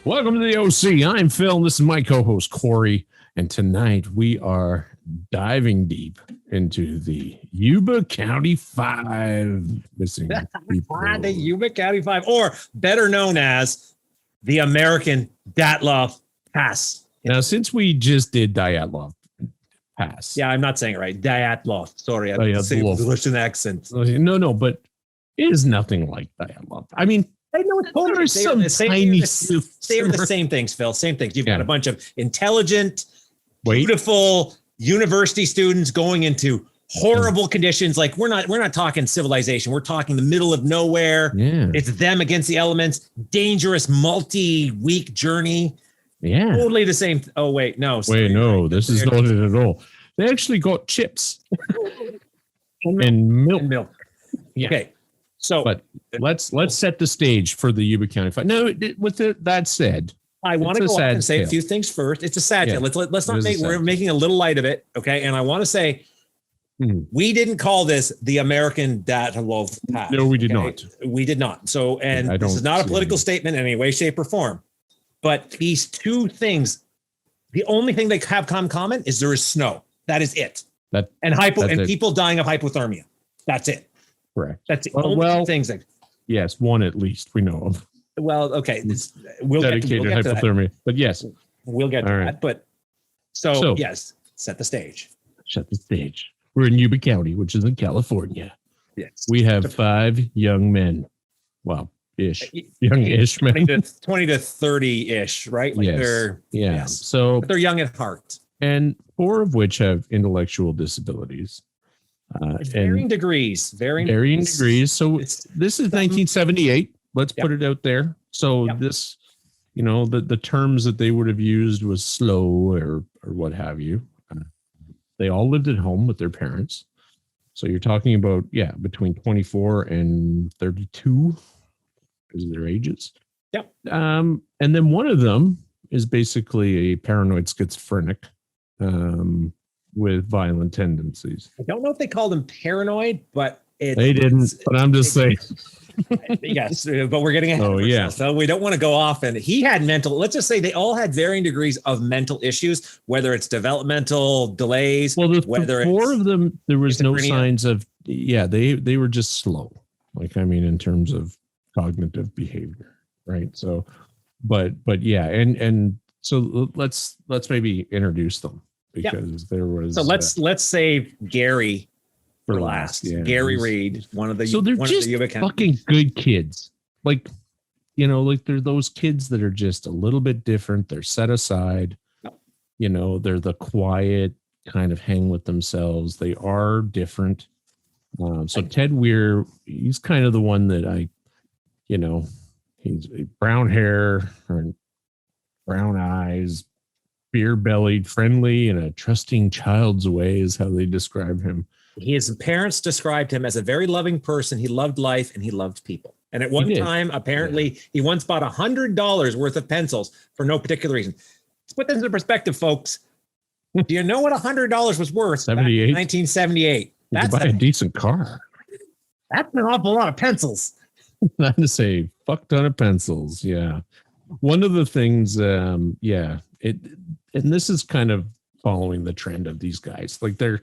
Welcome to the OC. I'm Phil. And this is my co-host Corey, and tonight we are diving deep into the Yuba County 5 missing people. The Yuba County 5, or better known as the American Dyatlov Pass. Now, since we just did Dyatlov Pass, Yeah, I'm not saying it right. Dyatlov. Sorry, I'm saying with a Russian accent. no, but it is nothing like Dyatlov. I mean, I know it's totally there's some tiny they are the same things, Phil. Same things. You've got a bunch of intelligent, beautiful university students going into horrible conditions. Like we're not talking civilization. We're talking the middle of nowhere. Yeah. It's them against the elements. Dangerous, multi-week journey. Yeah. Totally the same. Oh, wait, no. Wait, no, this is not it at all. They actually got chips and milk. Yeah. Okay. So, but let's set the stage for the Yuba County 5. No, that said, I want to go up and say a few things first. It's a sad tale. Let's not make, we're making a little light of it. Okay. And I want to say, we didn't call this the American Dyatlov Pass. No, we did not. We did not. So, and this is not a political statement in any way, shape, or form. But these two things, the only thing they have in common is there is snow. That is it. And people dying of hypothermia. That's it. Correct. That's the only things that. Yes, one at least we know of. Well, okay. We'll dedicated get to hypothermia. that. But yes. We'll get to that. But so, yes, set the stage. Set the stage. We're in Yuba County, which is in California. Yes. We have 5 young men. Well, young-ish men. 20 to 30-ish, right? Like yes. So but they're young at heart. And 4 of which have intellectual disabilities. Varying degrees. Varying degrees. So this is 1978. Let's put it out there. So this, the terms that they would have used was slow or what have you. They all lived at home with their parents. So you're talking about, between 24 and 32 is their ages. Yep. And then one of them is basically a paranoid schizophrenic. With violent tendencies. I don't know if they called him paranoid, but they didn't. But I'm just saying. Yes, but we're getting ahead. Oh, yeah. So we don't want to go off. And he had let's just say they all had varying degrees of mental issues, whether it's developmental delays. Well, the 4 of them, there was no signs of. Yeah, they were just slow. In terms of cognitive behavior, right? So, but yeah, and so let's maybe introduce them. Because there was let's save Gary for last. Yeah, Gary Reed, one of the Yuba County fucking good kids. They're those kids that are just a little bit different. They're set aside. They're the quiet kind of hang with themselves. They are different. So Ted Weir, he's kind of the one that he's brown hair or brown eyes. Beer-bellied, friendly, in a trusting child's way is how they describe him. His parents described him as a very loving person. He loved life and he loved people. And at one time, apparently, he once bought $100 worth of pencils for no particular reason. Let's put this into perspective, folks. Do you know what $100 was worth? 1978. That's a decent car. That's an awful lot of pencils. Not to say fuck ton of pencils. Yeah. One of the things, and this is kind of following the trend of these guys. Like they're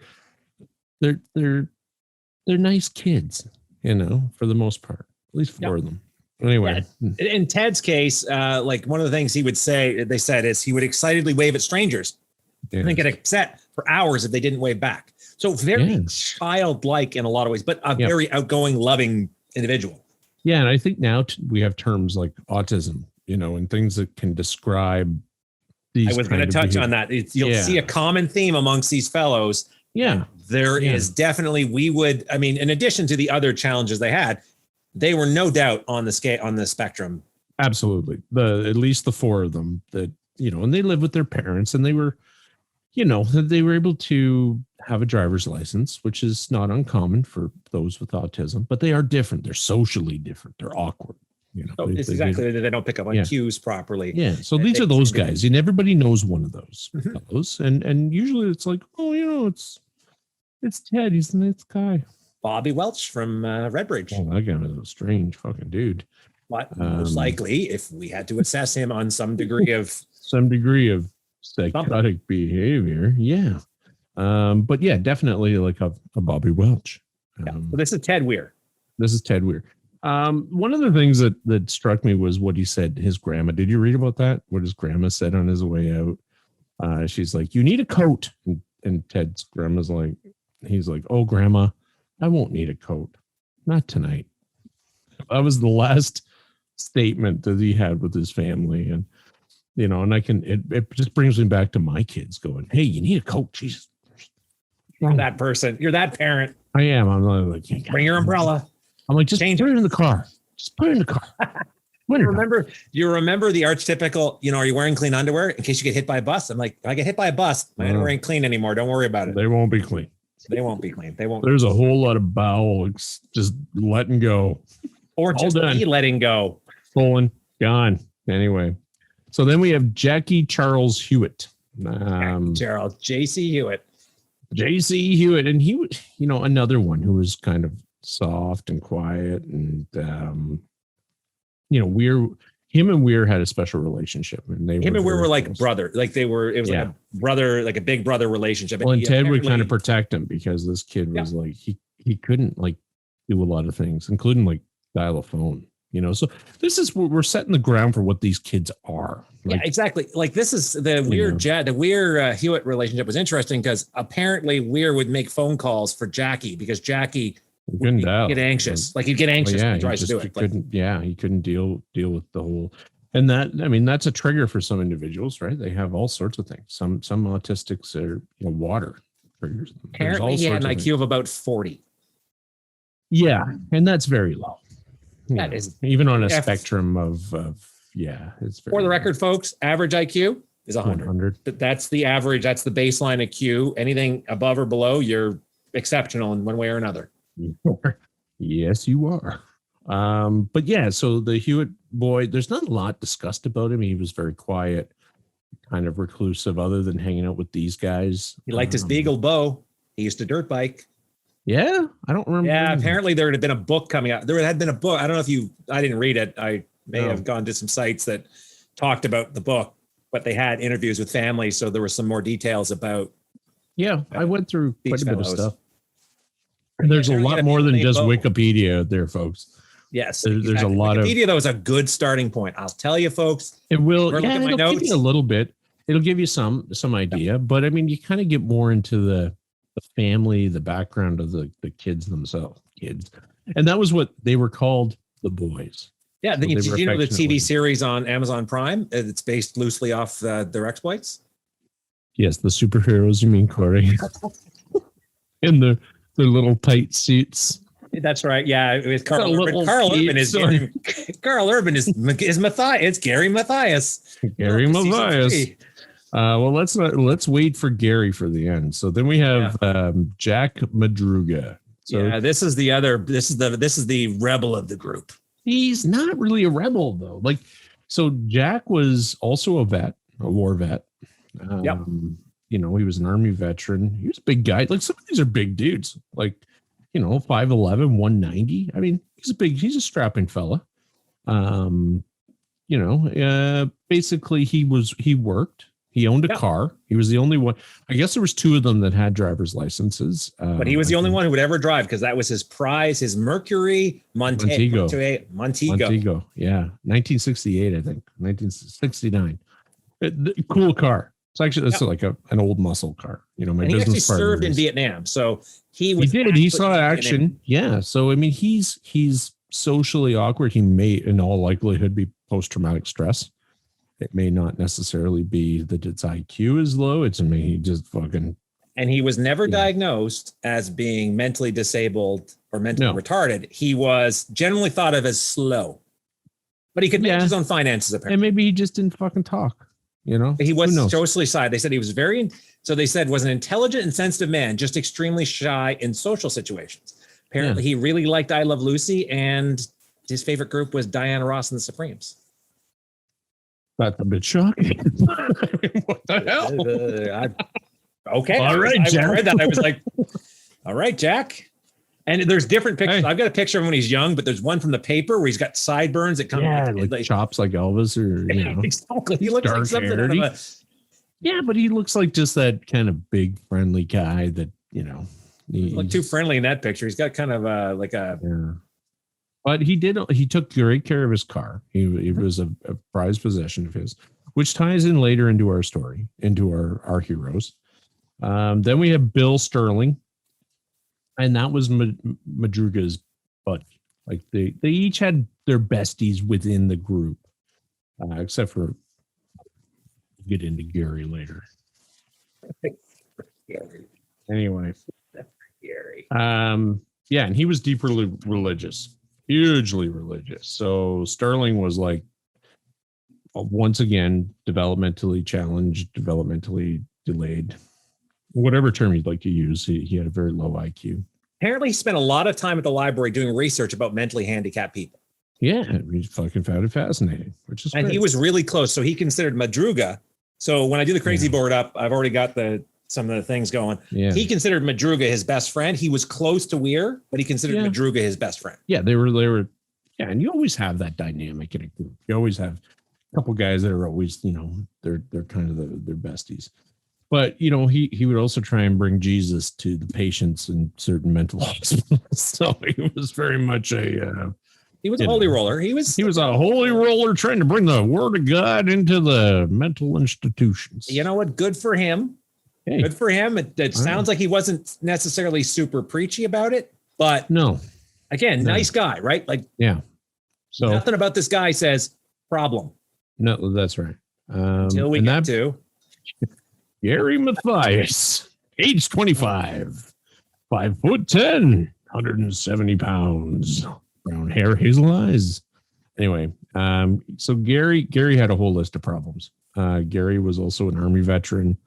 nice kids, for the most part, at least 4 of them. Anyway, in Ted's case, one of the things he would say, they said, is he would excitedly wave at strangers and then get upset for hours if they didn't wave back. So very childlike in a lot of ways, but a very outgoing, loving individual. Yeah. And I think now we have terms like autism, and things that can describe these. I was going to touch on that. You'll see a common theme amongst these fellows. Yeah. There is definitely, in addition to the other challenges they had, they were no doubt on the spectrum. Absolutely. At least the 4 of them that, and they live with their parents, and they were, they were able to have a driver's license, which is not uncommon for those with autism, but they are different. They're socially different. They're awkward. They don't pick up on cues properly. Yeah. So these are those guys, and everybody knows one of those fellows. And usually it's like, it's Ted. He's a nice guy. Bobby Welch from Redbridge. Oh, that guy was a strange fucking dude. But most likely, if we had to assess him on some degree of psychotic behavior, yeah. But yeah, definitely like a Bobby Welch. So this is Ted Weir. This is Ted Weir. One of the things that struck me was what he said. His grandma. Did you read about that? What his grandma said on his way out? She's like, "You need a coat," and Ted's grandma's like, he's like, "Oh, grandma, I won't need a coat, not tonight." That was the last statement that he had with his family, and and it just brings me back to my kids going, "Hey, you need a coat, Jesus." You're that person. You're that parent. I am. I'm like, bring your umbrella. I'm like, just put it in the car. Just put it in the car. Do you remember the archetypical, are you wearing clean underwear in case you get hit by a bus? I'm like, if I get hit by a bus, my underwear ain't clean anymore. Don't worry about it. They won't be clean. They won't be clean. They won't. There's a whole lot of bowel just letting go. Or just me letting go. Stolen. Gone. Anyway. So then we have Jackie Charles Hewitt. Charles J.C. Hewitt. J.C. Hewitt. And he was, another one who was kind of soft and quiet. And, him and Weir had a special relationship. And him and Weir were like brother. Like it was like a brother, like a big brother relationship. Well, and Ted would kind of protect him because this kid was like, he couldn't like do a lot of things, including like dial a phone. So this is we're setting the ground for what these kids are. Like, yeah, exactly. Like this is the Weir Hewitt relationship was interesting because apparently Weir would make phone calls for Jackie because Jackie would get anxious. Like he'd get anxious when he tries to do it. He couldn't deal with the whole. And that's a trigger for some individuals, right? They have all sorts of things. Some autistics are water triggers. Apparently he had an IQ of about 40. Yeah, and that's very low. That is even on a spectrum of it's very for the record, folks, average IQ is 100. That's the average. That's the baseline IQ. Anything above or below, you're exceptional in one way or another. Yes, you are. But yeah, so the Hewitt boy, there's not a lot discussed about him. He was very quiet, kind of reclusive, other than hanging out with these guys. He liked his Beagle Bow. He used to dirt bike. Yeah, I don't remember. Yeah, apparently there had been a book coming out. There had been a book. I don't know if I didn't read it. I may have gone to some sites that talked about the book, but they had interviews with families. So there were some more details about. Yeah, I went through quite a bit of stuff. And there's a lot more than just Wikipedia out there, folks. Yes, there's a lot Wikipedia, though, is a good starting point. I'll tell you, folks. It will. Yeah, it'll give you a little bit. It'll give you some idea, but I mean, you kind of get more into the family, the background of the kids themselves, and that was what they were called, the boys. Yeah, did you know the TV series on Amazon Prime? It's based loosely off their exploits. Yes, the superheroes. You mean Corey? In their little tight suits. That's right. Yeah, it was Carl Urban. Carl Urban is Matthias. It's Gary Matthias. Gary Matthias. Well, let's wait for Gary for the end. So then we have Jack Madruga. So this is the rebel of the group. He's not really a rebel though. Like, so Jack was also a war vet. He was an Army veteran. He was a big guy. Like some of these are big dudes. Like, 5'11", 190. I mean, he's a strapping fella. Basically he worked. He owned a car. He was the only one. I guess there was two of them that had driver's licenses. But he was the only one who would ever drive because that was his prize, his Mercury Montego. Yeah. 1968, I think. 1969. Cool car. It's actually like an old muscle car. My and he business actually served in Vietnam. So he did. He saw action. Yeah. So, I mean, he's socially awkward. He may, in all likelihood, be post-traumatic stress. It may not necessarily be that its IQ is low. He just fucking. And he was never diagnosed as being mentally disabled or mentally retarded. He was generally thought of as slow, but he could manage his own finances apparently. And maybe he just didn't fucking talk. He was socially shy. They said he was was an intelligent and sensitive man, just extremely shy in social situations. Apparently, he really liked I Love Lucy, and his favorite group was Diana Ross and the Supremes. That's a bit shocking. What the hell? Okay. All right, Jack. I read that. I was like, all right, Jack. And there's different pictures. Hey. I've got a picture of him when he's young, but there's one from the paper where he's got sideburns that come like chops like Elvis, or exactly. He looks like something out of a, yeah, but he looks like just that kind of big friendly guy that he look too friendly in that picture. He's got kind of like a but he took great care of his car. He was a prized possession of his, which ties in later into our story, into our heroes. Then we have Bill Sterling. And that was Madruga's buddy. Like they each had their besties within the group, except for, we'll get into Gary later. Anyway, Gary. Yeah, and he was deeply religious, hugely religious. So Sterling was like, once again, developmentally challenged, developmentally delayed. Whatever term you'd like to use, he had a very low IQ. Apparently, he spent a lot of time at the library doing research about mentally handicapped people. Yeah, he fucking found it fascinating, which is and great. he was really close. So he considered Madruga. So when I do the crazy board up, I've already got some of the things going. Yeah. He considered Madruga his best friend. He was close to Weir, but he considered Madruga his best friend. Yeah, they were. Yeah, and you always have that dynamic in a group. You always have a couple guys that are always, they're kind of their besties. But he would also try and bring Jesus to the patients in certain mental hospitals. So he was very much he was a holy roller. He was a holy roller trying to bring the word of God into the mental institutions. You know what? Good for him. Hey. Good for him. It sounds like he wasn't necessarily super preachy about it, but no. Again, nice guy, right? Like, yeah. So nothing about this guy says problem. No, that's right. Until we get to Gary Mathias, age 25, 5'10", 170 pounds, brown hair, hazel eyes. Anyway, so Gary had a whole list of problems. Gary was also an Army veteran.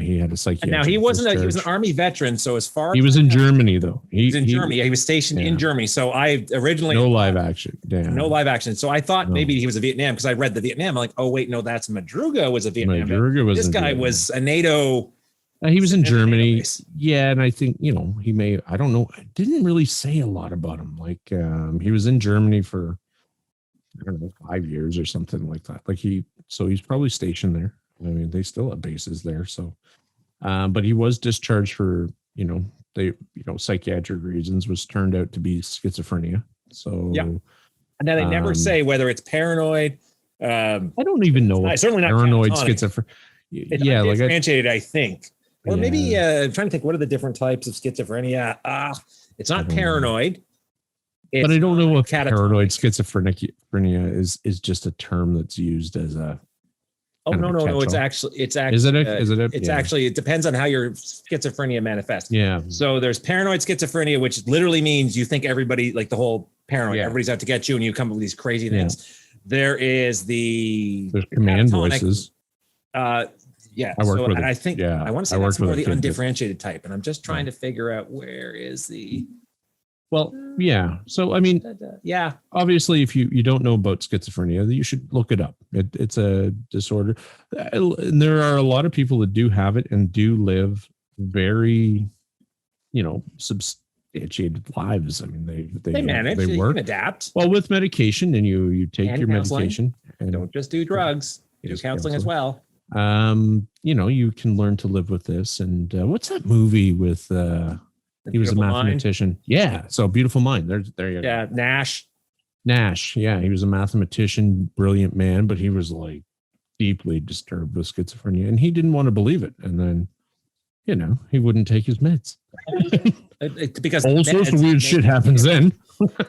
He had a psychiatric. Now he was an Army veteran. So as far he was in Germany though. He was in Germany. Yeah, he was stationed in Germany. So I originally no live action. Damn. No live action. So I thought maybe he was a Vietnam because I read the Vietnam. I'm like, oh wait, no, that's Madruga was a Vietnam. This guy was a NATO. He was in Germany. Yeah, and I think he may. I don't know. I didn't really say a lot about him. Like he was in Germany for 5 years or something like that. So he's probably stationed there. I mean, they still have bases there. So, but he was discharged for, psychiatric reasons, was turned out to be schizophrenia. So, yeah. And then they never say whether it's paranoid. I don't even know. Certainly not paranoid schizophrenia. Yeah. Like differentiated, I think. Or maybe I'm trying to think, what are the different types of schizophrenia? It's not paranoid. But I don't know if paranoid schizophrenia is just a term that's used as a. Oh, no. It's actually, is it? Actually, it depends on how your schizophrenia manifests. Yeah. So there's paranoid schizophrenia, which literally means you think everybody, like the whole paranoid, everybody's out to get you and you come up with these crazy things. There's command voices. I work with it. I think I want to say that's more the undifferentiated type. And I'm just trying to figure out where is the. Well, yeah. So, I mean, obviously, if you don't know about schizophrenia, you should look it up. It's a disorder. And there are a lot of people that do have it and do live very, substantiated lives. I mean, they manage, they work, can adapt. Well, with medication, and you take your medication. And don't just do drugs. Do counseling as well. You can learn to live with this. And what's that movie with he was a mathematician. Mind. Yeah. So Beautiful Mind. There you go. Yeah. Nash. Yeah. He was a mathematician, brilliant man, but he was like deeply disturbed with schizophrenia and he didn't want to believe it. And then, he wouldn't take his meds. Because all sorts of weird shit happens then.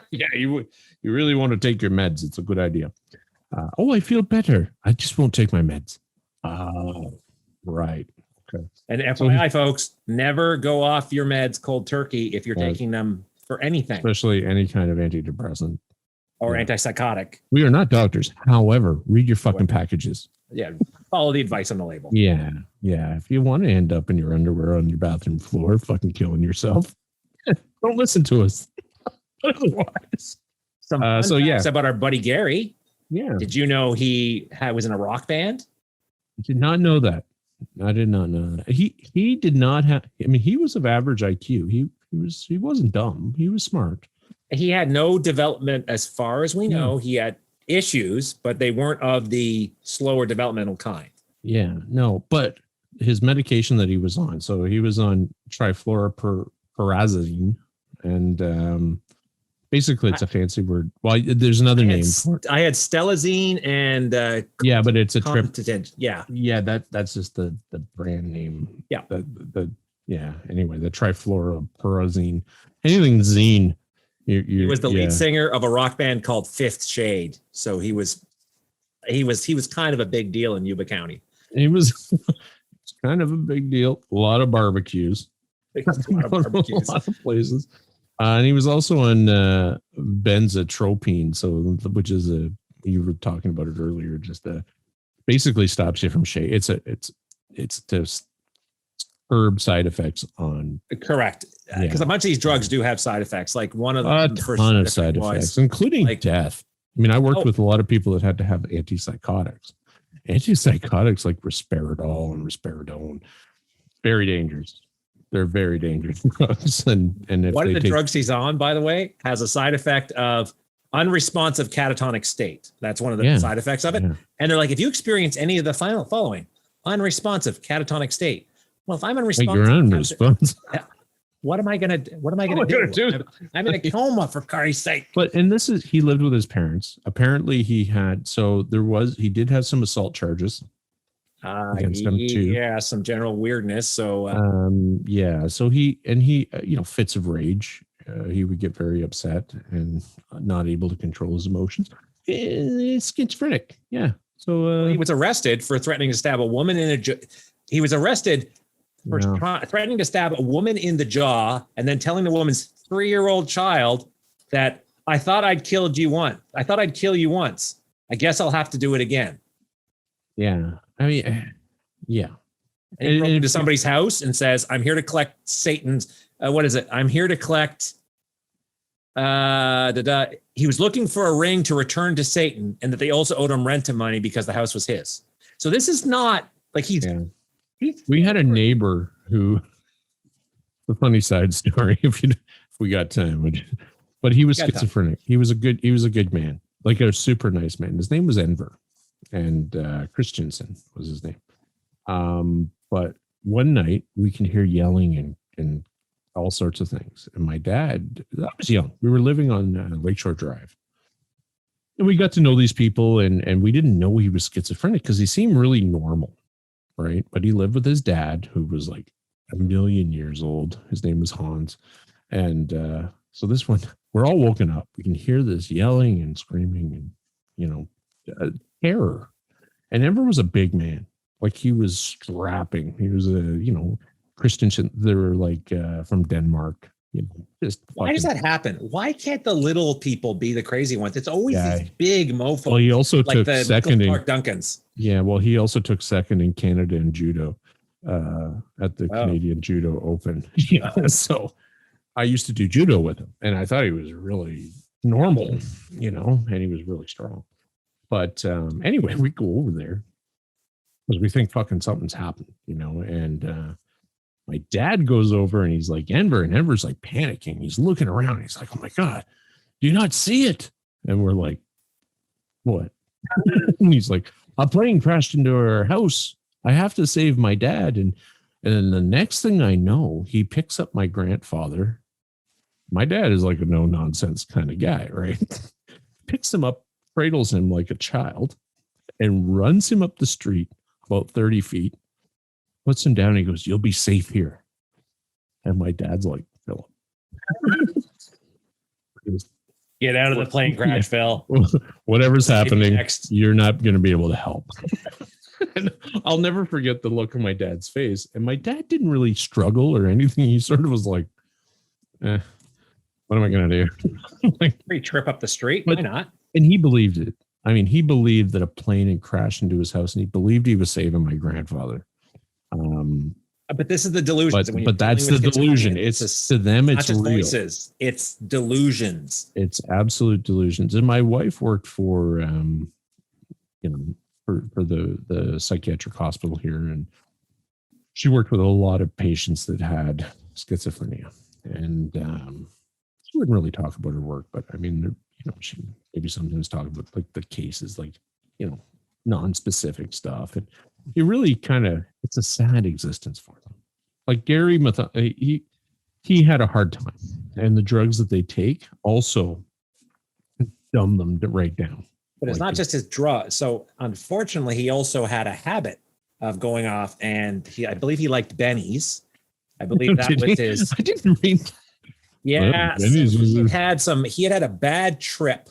Yeah. You really want to take your meds. It's a good idea. I feel better. I just won't take my meds. Right. Okay. And FYI, folks, never go off your meds cold turkey if you're taking them for anything. Especially any kind of antidepressant. Or antipsychotic. We are not doctors. However, read your fucking packages. Yeah. Follow the advice on the label. Yeah. Yeah. If you want to end up in your underwear on your bathroom floor, fucking killing yourself, don't listen to us. Otherwise. Some facts about our buddy Gary. Yeah. Did you know he was in a rock band? I did not know that. I did not know that. He did not have. I mean, he was of average IQ. He He wasn't dumb. He was smart. He had no development as far as we know. He had issues, but they weren't of the slower developmental kind. Yeah, no, but his medication that he was on, so he was on trifluoroperazine, and basically it's a fancy word. Well, there's another name for it. I had stelazine and but it's a trip. Yeah, that's just the brand name. Yeah, Anyway, the trifluoroperazine, anything zine. He was the lead singer of a rock band called Fifth Shade, so he was kind of a big deal in Yuba County. He was kind of a big deal. A lot of barbecues. A lot of places. And he was also on benzotropine, which is you were talking about it earlier, just basically stops you from shade. It's just herb side effects on. Correct. Because a bunch of these drugs do have side effects. Like one of them, a ton of side effects, including death. I mean, I worked with a lot of people that had to have antipsychotics. Antipsychotics like risperidol and risperidone, very dangerous. They're very dangerous drugs. And if one of the drugs he's on, by the way, has a side effect of unresponsive catatonic state. That's one of the side effects of it. Yeah. And they're like, if you experience any of the following, unresponsive catatonic state. Well, if I'm unresponsive, you're unresponsive. What am I gonna do? I'm in a coma, for Christ's sake. But he lived with his parents. Apparently he did have some assault charges against him too. Yeah, some general weirdness. So so he fits of rage. He would get very upset and not able to control his emotions. Schizophrenic. Yeah. So he was arrested for threatening to stab a woman he was arrested for threatening to stab a woman in the jaw and then telling the woman's 3-year-old child that I thought I'd killed you once. I thought I'd kill you once. I guess I'll have to do it again. Yeah. I mean, yeah. And he broke into somebody's house and says, I'm here to collect Satan's, what is it? I'm here to collect, he was looking for a ring to return to Satan and that they also owed him rent money because the house was his. So this is not like we had a neighbor who, the funny side story, if we got time, but he was schizophrenic. He was a good man, like a super nice man. His name was Enver, and Christensen was his name. But one night we can hear yelling and all sorts of things. And my dad, I was young. We were living on Lakeshore Drive. And we got to know these people, and we didn't know he was schizophrenic because he seemed really normal. Right. But he lived with his dad, who was like 1,000,000 years old. His name was Hans. And so this one, we're all woken up. We can hear this yelling and screaming and, terror. And Ember was a big man. Like he was strapping. He was Christensen. They were like from Denmark. Why does that happen? Why can't the little people be the crazy ones? It's always these big mofos. Well, he also took second in Clark Duncans. Yeah, well, he also took second in Canada in judo at the Canadian Judo Open. So I used to do judo with him, and I thought he was really normal, and he was really strong. But anyway, we go over there because we think fucking something's happened, and my dad goes over and he's like, Enver, and Enver's like panicking. He's looking around. He's like, oh my God, do you not see it? And we're like, what? And he's like, a plane crashed into our house. I have to save my dad. And then the next thing I know, he picks up my grandfather. My dad is like a no nonsense kind of guy, right? Picks him up, cradles him like a child, and runs him up the street about 30 feet. Puts him down and he goes, you'll be safe here. And my dad's like, Philip. Get out of the plane crash, Phil. Whatever's happening, you're not going to be able to help. And I'll never forget the look on my dad's face. And my dad didn't really struggle or anything. He sort of was like, what am I going to do? Like, trip up the street? Why not? And he believed it. I mean, he believed that a plane had crashed into his house and he believed he was saving my grandfather. But this is the delusion. But that's the delusion. It's to them, it's real. Voices. It's delusions. It's absolute delusions. And my wife worked for, for the psychiatric hospital here, and she worked with a lot of patients that had schizophrenia. and she wouldn't really talk about her work, but I mean, she maybe sometimes talk about like the cases, like non-specific stuff, and you really it's a sad existence for them. Like Gary he had a hard time, and the drugs that they take also dumb them right down. But it's not just his drug. So unfortunately, he also had a habit of going off, and I believe he liked bennies. I believe that was his. I didn't read that. Yeah, so he had a bad trip.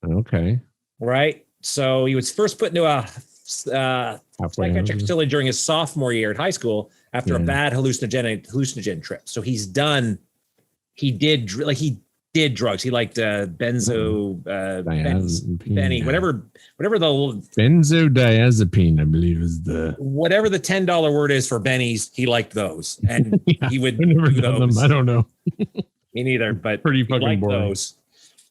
Okay. Right. So he was first put into a psychiatric facility during his sophomore year at high school after a bad hallucinogen trip. So he did drugs. He liked benzodiazepine, whatever the benzodiazepine, I believe is whatever the $10 word is for bennies. He liked those, and he would never do those. Them. I don't know. Me neither, but pretty fucking boring. Those.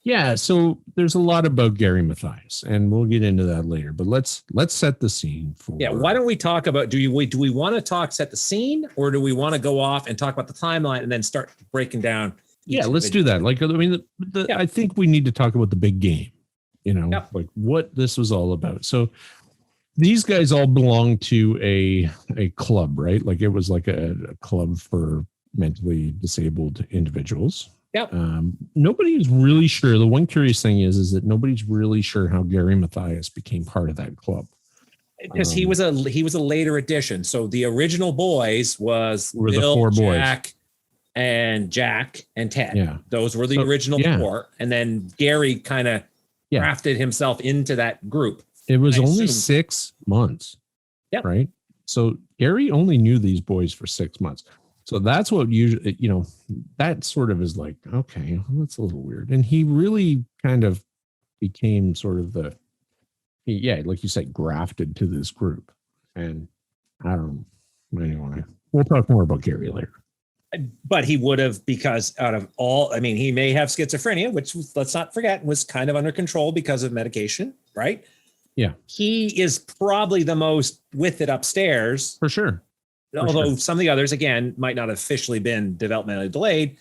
Yeah, so there's a lot about Gary Mathias, and we'll get into that later. But let's set the scene for. Yeah, why don't we talk about? Do we want to set the scene, or do we want to go off and talk about the timeline and then start breaking down? Yeah, let's do that. Like, I mean, I think we need to talk about the big game. Like what this was all about. So these guys all belong to a club, right? Like it was like a club for mentally disabled individuals. Yep. Nobody's really sure. The one curious thing is that nobody's really sure how Gary Mathias became part of that club. Because he was a later addition. So the original boys were the four Jack, boys. And Jack and Ted. Yeah. Those were the original four. And then Gary kind of crafted himself into that group. It was only 6 months. Yeah. Right. So Gary only knew these boys for 6 months. So that's what usually, that sort of is like, okay, well, that's a little weird. And he really kind of became sort of like you said, grafted to this group. And I don't know. Anyway, we'll talk more about Gary later. But he would have, because he may have schizophrenia, which let's not forget was kind of under control because of medication, right? Yeah. He is probably the most with it upstairs. For sure. Although some of the others, again, might not have officially been developmentally delayed.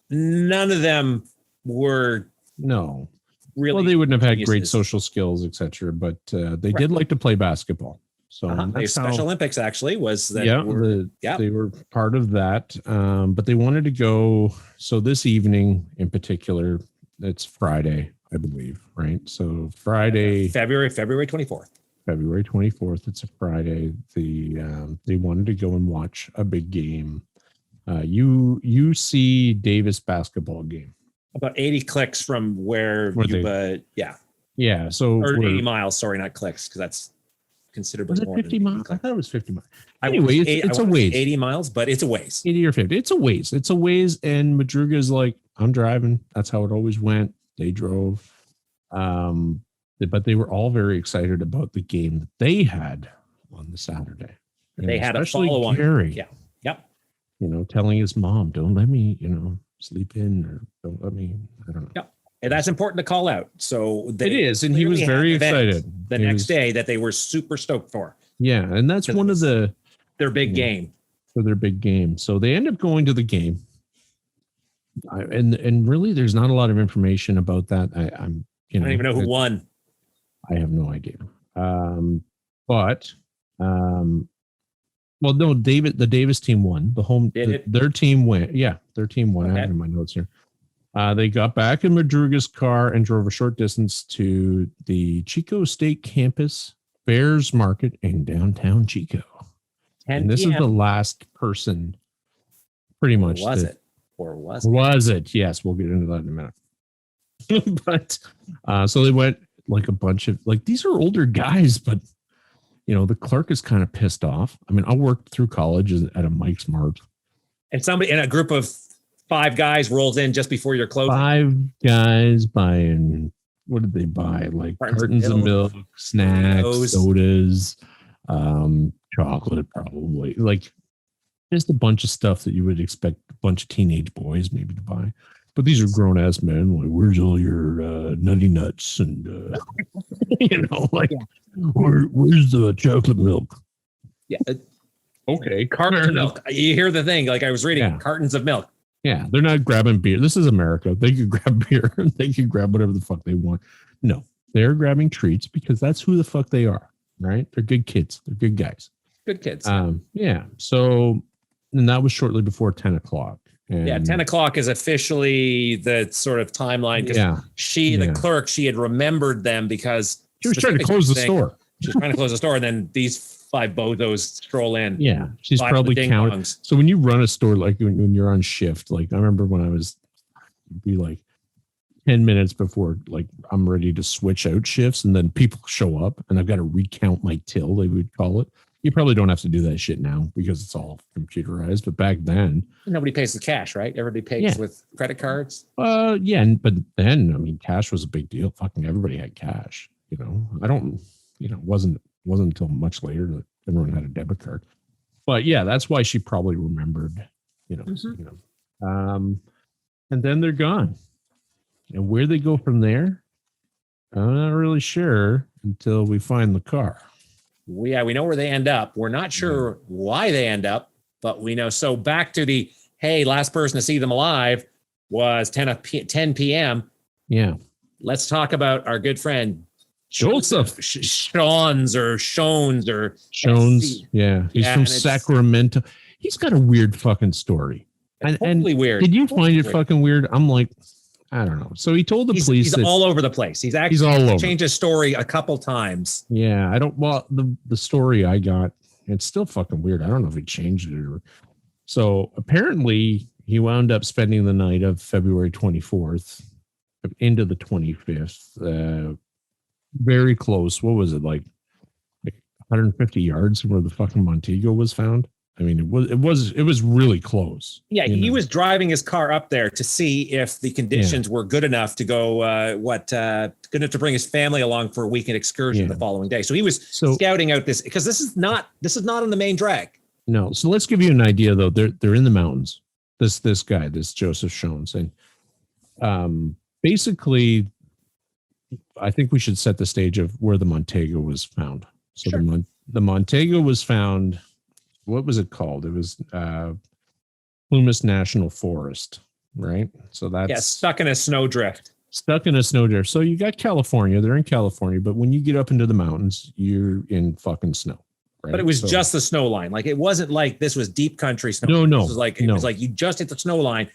None of them were really. Well, they wouldn't have had great social skills, etc. But they did like to play basketball. So Special Olympics actually was that. They were part of that. But they wanted to go. So this evening in particular, it's Friday, I believe, right? So Friday, February 24th. February 24th. It's a Friday. They wanted to go and watch a big game. UC Davis basketball game. About 80 clicks from where Yuba, Yeah. So or 80 miles. Sorry, not clicks, because that's considerably more. 50 miles? I thought it was 50 miles. Anyway, it's a ways. 80 miles, but it's a ways. 80 or 50. It's a ways. It's a ways. And Madruga's like, I'm driving. That's how it always went. They drove. But they were all very excited about the game that they had on the Saturday. They had a follow-on. Gary, yeah. Yep. Telling his mom, don't let me, sleep in, or don't let me, I don't know. Yep. And that's important to call out. So it is. And he was very excited the next day that they were super stoked for. Yeah. And that's one of their big game. For their big game. So they end up going to the game. And really, there's not a lot of information about that. I don't even know who won. I have no idea. No, the Davis team won. Their team went. Yeah, their team won. Okay. I have it in my notes here. They got back in Madruga's car and drove a short distance to the Chico State Campus Bears Market in downtown Chico. And this is the last person, pretty much. Was it? Yes, we'll get into that in a minute. But so they went like a bunch of these are older guys, but the clerk is kind of pissed off. I mean, I worked through college at a Mike's Mart, and somebody in a group of 5 guys rolls in just before your closing. 5 guys buying, what did they buy? Like cartons of milk, snacks, sodas, chocolate, probably, like just a bunch of stuff that you would expect a bunch of teenage boys maybe to buy. But these are grown ass men. Like, where's all your nutty nuts and where's the chocolate milk? Yeah. Okay, cartons of milk. You hear the thing? Like I was reading cartons of milk. Yeah, they're not grabbing beer. This is America. They could grab beer. They could grab whatever the fuck they want. No, they're grabbing treats because that's who the fuck they are, right? They're good kids. They're good guys. Good kids. Yeah. So, and that was shortly before 10 o'clock. And yeah, 10 o'clock is officially the sort of timeline. Yeah. The clerk, she had remembered them because she was trying to close the store. She was trying to close the store, and then these 5 bozos stroll in. Yeah, she's probably counting. So when you run a store, like when you're on shift, like I remember when I was be like 10 minutes before, like I'm ready to switch out shifts, and then people show up, and I've got to recount my till, they would call it. You probably don't have to do that shit now because it's all computerized, but back then nobody pays with cash, right? Everybody pays with credit cards. Yeah, but then I mean, cash was a big deal. Fucking everybody had cash. You know, I don't. You know, wasn't until much later that everyone had a debit card. But yeah, that's why she probably remembered. And then they're gone. And where they go from there, I'm not really sure until we find the car. We know where they end up. We're not sure why they end up, but we know. So back to the, hey, last person to see them alive was 10 p.m. Yeah. Let's talk about our good friend Joseph Shones. Yeah. He's from Sacramento. He's got a weird fucking story. Totally weird. Did you find it fucking weird? I'm like, I don't know. So he told the police he's all over the place. He's changed his story a couple times. Yeah. The story I got, it's still fucking weird. I don't know if he changed it or. So apparently he wound up spending the night of February 24th into the 25th. Very close. What was it, like 150 yards from where the fucking Montego was found? I mean, it was really close. Yeah, he was driving his car up there to see if the conditions were good enough to go. Good enough to bring his family along for a weekend excursion the following day. So he was scouting out this because this is not on the main drag. No. So let's give you an idea though. They're in the mountains. This guy, this Joseph Shones, and basically. I think we should set the stage of where the Montego was found. So the Montego was found. What was it called? It was Plumas National Forest, right? So that's stuck in a snowdrift. Stuck in a snowdrift. So you got California. They're in California, but when you get up into the mountains, you're in fucking snow. Right? But it was just the snow line. Like it wasn't like this was deep country snow. No. It was like you just hit the snow line,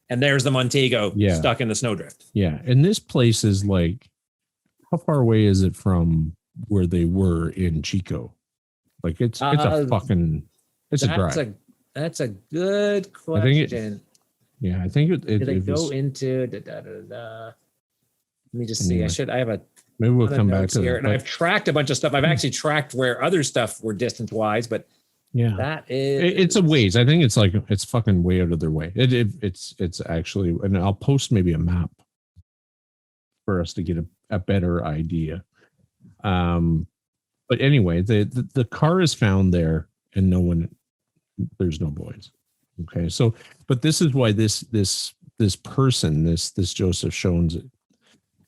and there's the Montego stuck in the snowdrift. Yeah, and this place is like. How far away is it from where they were in Chico? Like it's a drive. That's a good question. I think it. Did they go into? Let me just see. Maybe we'll come back to here. And I've tracked a bunch of stuff. I've actually tracked where other stuff were distance wise, but that is. It's a ways. I think it's fucking way out of their way. It's actually, and I'll post maybe a map for us to get a better idea. But anyway, the car is found there and there's no boys. Okay. So, but this is why this person, this Joseph Shones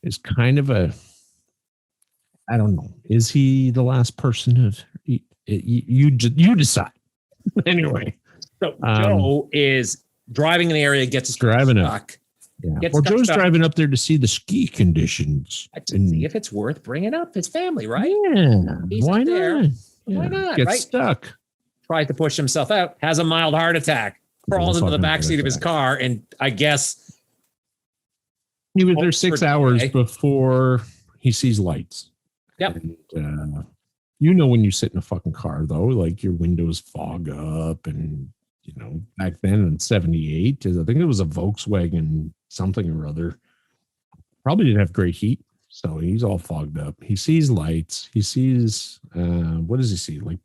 is kind of I don't know. Is he the last person you decide anyway. So Joe is driving in the area, gets driving stuck. Yeah. Well, Joe's driving up there to see the ski conditions. To see if it's worth bringing up his family, right? Yeah. Why not? Why not? Gets stuck. Tries to push himself out, has a mild heart attack, crawls into the backseat of his car, and I guess he was there 6 hours before he sees lights. Yep. And, when you sit in a fucking car, though, like your windows fog up and, back then in 78, I think it was a Volkswagen something or other. Probably didn't have great heat. So he's all fogged up. He sees lights. He sees, what does he see? Like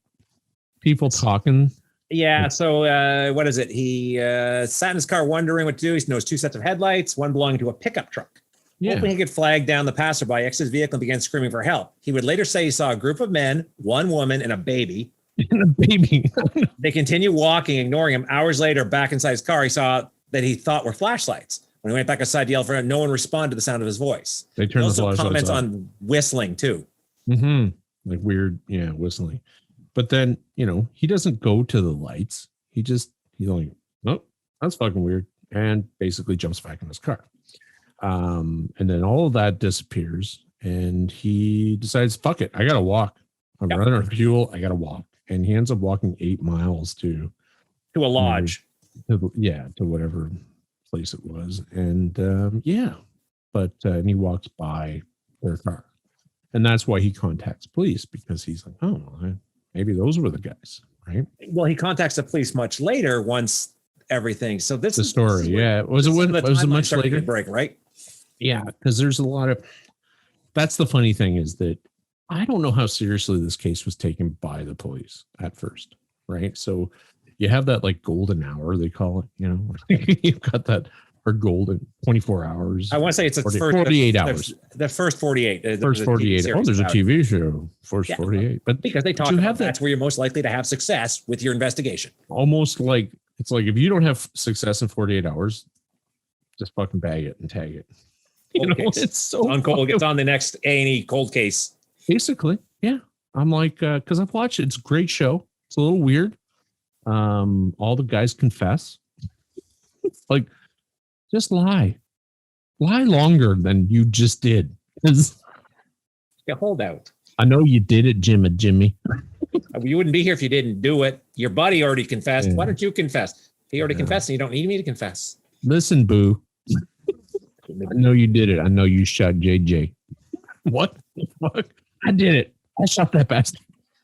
people talking. Yeah. So what is it? He sat in his car wondering what to do. He knows 2 sets of headlights, one belonging to a pickup truck. Yeah. Hoping he could flag down the passerby, exited his vehicle and began screaming for help. He would later say he saw a group of men, 1 woman, and a baby. They continue walking, ignoring him. Hours later, back inside his car, he saw that he thought were flashlights. When he went back outside to yell for him, no one responded to the sound of his voice. They turned the flashlights comments on whistling too. Mm-hmm. Like weird, whistling. But then, he doesn't go to the lights. He's like, oh, that's fucking weird. and basically jumps back in his car. And then all of that disappears, and he decides, fuck it, I gotta walk. I'm running out of fuel, I gotta walk. And he ends up walking 8 miles to a lodge. To whatever place it was. And and he walks by their car. And that's why he contacts police, because he's like, oh, maybe those were the guys, right? Well, he contacts the police much later once everything. So this is the story. Was it much later? Break, right? Yeah, because there's a lot of. That's the funny thing, is that I don't know how seriously this case was taken by the police at first, right? So you have that like golden hour, they call it, you've got that, or golden 24 hours. I want to say it's 48 hours. The first 48. First 48. Oh, there's a TV show. First 48. But because they talk about that's where you're most likely to have success with your investigation. Almost like, it's like, if you don't have success in 48 hours, just fucking bag it and tag it. It's so uncold. It's on the next A&E cold case. Basically, yeah. I'm like, because I've watched it. It's a great show. It's a little weird. All the guys confess. Like, just lie longer than you just did. Hold out. I know you did it, Jimmy. You wouldn't be here if you didn't do it. Your buddy already confessed. Why don't you confess? He already confessed, and you don't need me to confess. Listen, boo. I know you did it. I know you shot JJ. What the fuck? I did it. I shot that bastard.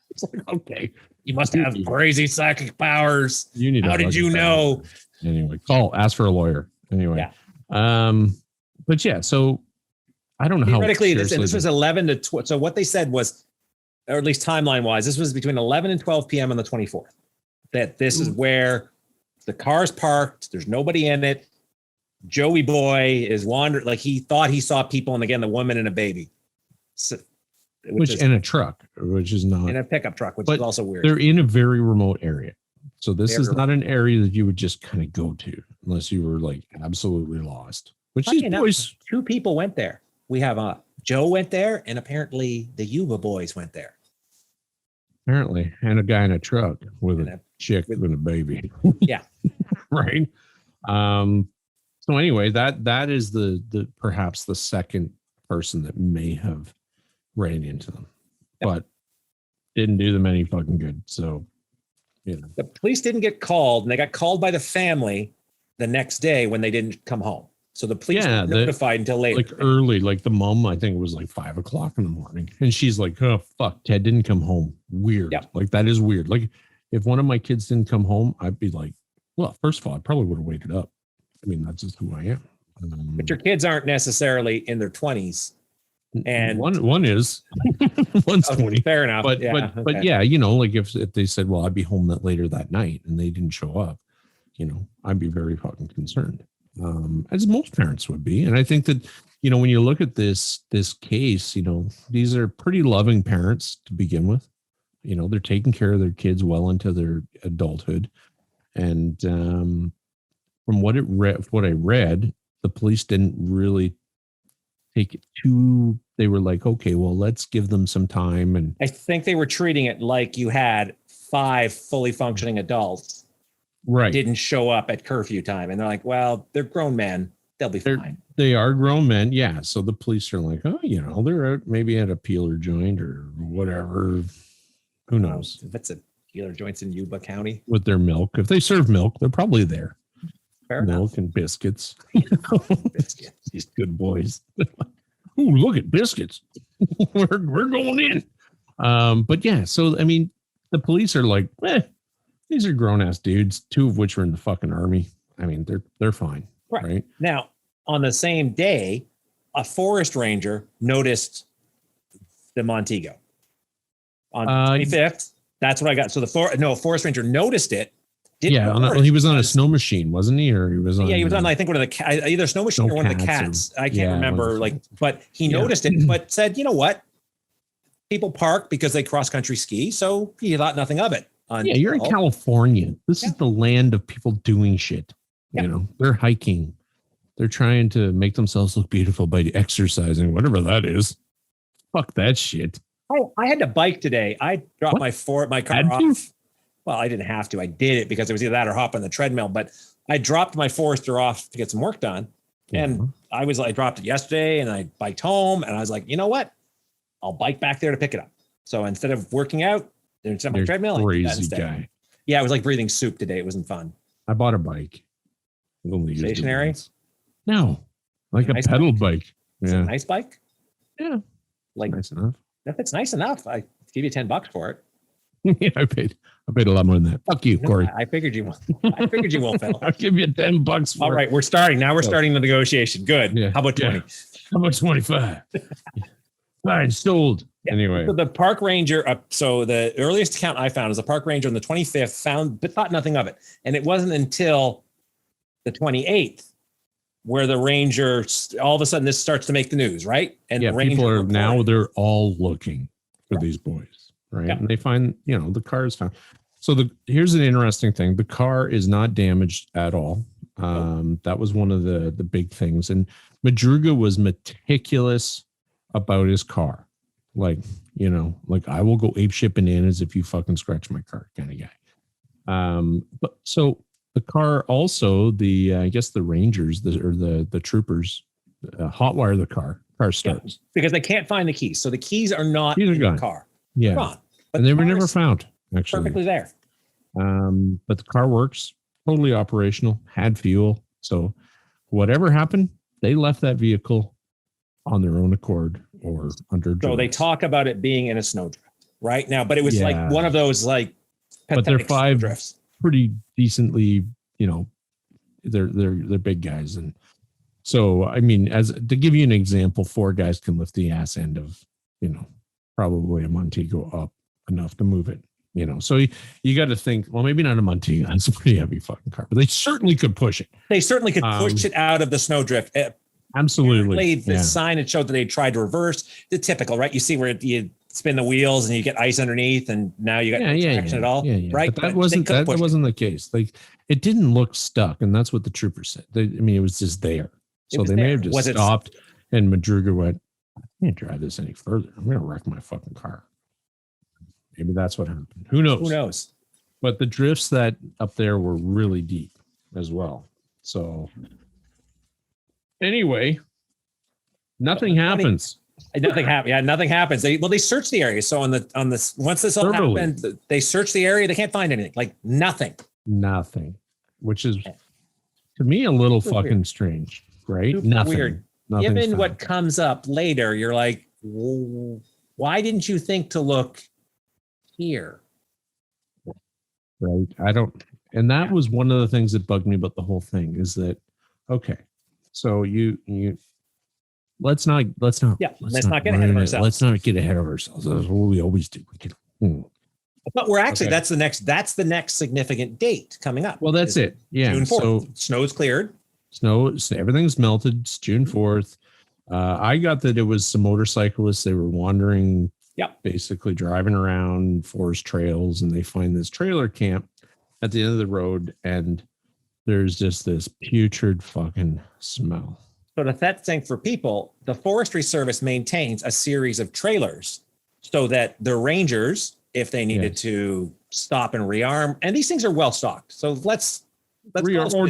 It's like, okay. You must have crazy psychic powers. How did you know? Anyway, ask for a lawyer. Anyway. Yeah. But yeah, so I don't know how. Theoretically, this was 11 to 12. So what they said was, or at least timeline wise, this was between 11 and 12 p.m. on the 24th. That this is where the car's parked. There's nobody in it. Joey boy is wandering, like he thought he saw people, and again, the woman and a baby. So, which in a truck, which is not in a pickup truck, which is also weird. They're in a very remote area. So this is not an area that you would just kind of go to unless you were like absolutely lost. Which these boys, 2 people went there. We have Joe went there, and apparently the Yuba boys went there. Apparently, and a guy in a truck with a chick and a baby. Yeah. Right. So anyway, that is the perhaps the second person that may have ran into them, but didn't do them any fucking good. So, the police didn't get called, and they got called by the family the next day when they didn't come home. So the police weren't notified until later. Like early, like the mom, I think it was like 5 o'clock in the morning, and she's like, "Oh fuck, Ted didn't come home. Weird. Yeah. Like that is weird. Like if one of my kids didn't come home, I'd be like, well, first of all, I probably would have waited up. I mean, that's just who I am. But your kids aren't necessarily in their 20s. And one is one's 20. Fair enough. But yeah, like if they said, well, I'd be home later that night, and they didn't show up, I'd be very fucking concerned. As most parents would be. And I think that, when you look at this case, these are pretty loving parents to begin with. They're taking care of their kids well into their adulthood. And from what I read, the police didn't really take it they were like, okay, well, let's give them some time. And I think they were treating it like you had 5 fully functioning adults. Right. Didn't show up at curfew time. And they're like, well, they're grown men. They'll be fine. They are grown men. Yeah. So the police are like, oh, they're out maybe at a peeler joint or whatever. Who knows? If it's a peeler joints in Yuba County. With their milk. If they serve milk, they're probably there. Fair milk enough. And biscuits. Biscuits. These good boys. Ooh, look at biscuits. we're going in. But yeah, so I mean, the police are like, these are grown ass dudes, 2 of which are in the fucking army. I mean, they're fine. Right. Now, on the same day, a forest ranger noticed the Montego on the 25th. That's what I got. So a forest ranger noticed it. He was on a snow machine, wasn't he? Or he was on. Yeah, he was on. I think one of the either snow machine or one of the cats. I can't remember. But he noticed it, but said, you know what? People park because they cross country ski, so he thought nothing of it. You're in California. This is the land of people doing shit. They're hiking. They're trying to make themselves look beautiful by exercising, whatever that is. Fuck that shit. Oh, I had to bike today. I dropped my car off. well, I didn't have to. I did it because it was either that or hop on the treadmill. But I dropped my Forester off to get some work done. And I dropped it yesterday and I biked home and I was like, you know what? I'll bike back there to pick it up. So instead of working out, there's my treadmill. Crazy guy. Yeah, it was like breathing soup today. It wasn't fun. I bought a bike. Stationary? No, like a pedal bike. Is it a nice bike? Yeah, like nice enough. If it's nice enough, I give you $10 for it. Yeah, I paid a lot more than that. Fuck you, Corey. I figured you won't. Phil. I'll give you $10 for All right, we're starting. Now we're starting the negotiation. Good. Yeah. How about 20? Yeah. How about 25? Fine, sold. Yeah. Anyway. So the park ranger, so the earliest account I found is the park ranger on the 25th found, but thought nothing of it. And it wasn't until the 28th where the ranger, all of a sudden this starts to make the news, right? And yeah, the ranger people are now, they're all looking for these boys, right? Yeah. And they find, the car is found. So here's an interesting thing. The car is not damaged at all. That was one of the big things. And Madruga was meticulous about his car. Like I will go apeshit bananas if you fucking scratch my car kind of guy. But so the car also, I guess the Rangers, the troopers, hotwire the car starts. Yeah, because they can't find the keys. So the keys are not in the car. Yeah. Gone. And they were never found, actually. Perfectly there. But the car works, totally operational, had fuel. So whatever happened, they left that vehicle on their own accord or under duress. So they talk about it being in a snowdrift right now, but it was like one of those but they're 5 drifts. Pretty decently, they're big guys. And so, I mean, to give you an example, 4 guys can lift the ass end of, probably a Montego up enough to move it, so you got to think, well, maybe not a Montego. That's a pretty heavy fucking car, but they certainly could push it. They certainly could push it out of the snowdrift. Absolutely. The sign, it showed that they tried to reverse the typical, right? You see where you spin the wheels and you get ice underneath and now you got no traction at all, right? But that wasn't the case. Like, it didn't look stuck. And that's what the troopers said. It was just there. So they may have just stopped and Madruga went, I can't drive this any further. I'm going to wreck my fucking car. Maybe that's what happened. Who knows? But the drifts that up there were really deep as well. So anyway, nothing happens. Nothing happened. Yeah, nothing happens. They search the area. So on this once this all happened, they search the area. They can't find anything. Like nothing, which is to me a little fucking strange, right? Super nothing weird. Given what comes up later, you're like, why didn't you think to look here? Right. And that was one of the things that bugged me about the whole thing is that, okay, so you let's not get ahead of ourselves. Let's not get ahead of ourselves. That's what we always do. But we're actually, that's the next significant date coming up. Well, that's it. Yeah. June 4th. So snow's cleared. Everything's melted. It's June 4th. I got that it was some motorcyclists. They were wandering, basically driving around forest trails, and they find this trailer camp at the end of the road, and there's just this putrid fucking smell. So to that thing for people, the Forestry Service maintains a series of trailers so that the rangers, if they needed to stop and rearm, and these things are well stocked. So let's rearm, or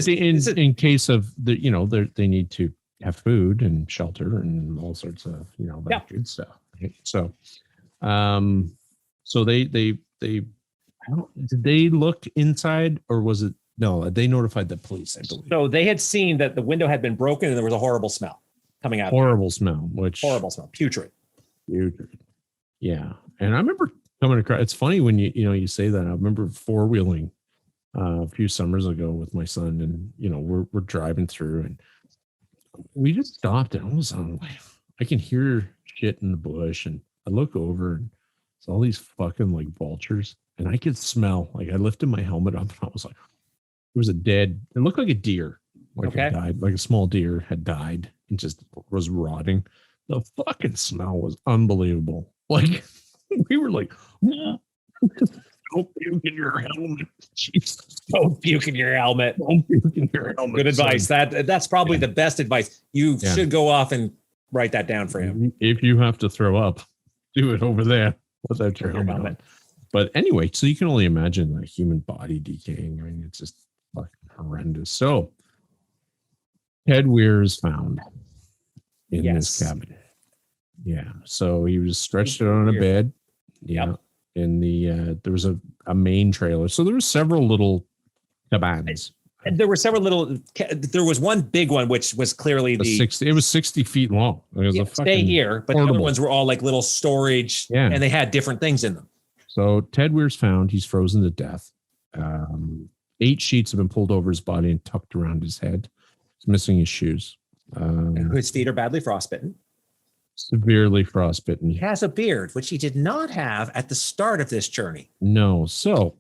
in case of they need to have food and shelter and all sorts of that good stuff. Right? So, so they did they look inside, or was it? No, they notified the police, I believe. So they had seen that the window had been broken and there was a horrible smell coming out. Horrible smell. Putrid. Yeah. And I remember coming across, it's funny when you say that. I remember 4-wheeling a few summers ago with my son, and we're driving through and we just stopped, and all of a sudden I can hear shit in the bush, and I look over and it's all these fucking like vultures, and I could smell, I lifted my helmet up and I was like, it was it looked like a deer, it died, like a small deer had died and just was rotting. The fucking smell was unbelievable. Like, we were like, don't puke in your helmet. Jesus. Don't puke in your helmet. Don't puke in your helmet. Good advice. That's probably the best advice. You should go off and write that down for him. If you have to throw up, do it over there without your helmet. But anyway, so you can only imagine the human body decaying. I mean, it's just fucking horrendous. So Ted Weir is found in this cabin. Yeah. So he was stretched out on a bed. Yeah. Yep. In the there was a main trailer. So there were several little cabins. There were several little. There was one big one, which was clearly the 60. It was 60 feet long. It was a stay here, but portable. the other ones were all like little storage, and they had different things in them. So Ted Weir's found. He's frozen to death. 8 sheets have been pulled over his body and tucked around his head. He's missing his shoes. His feet are badly frostbitten. Severely frostbitten. He has a beard, which he did not have at the start of this journey. No. So,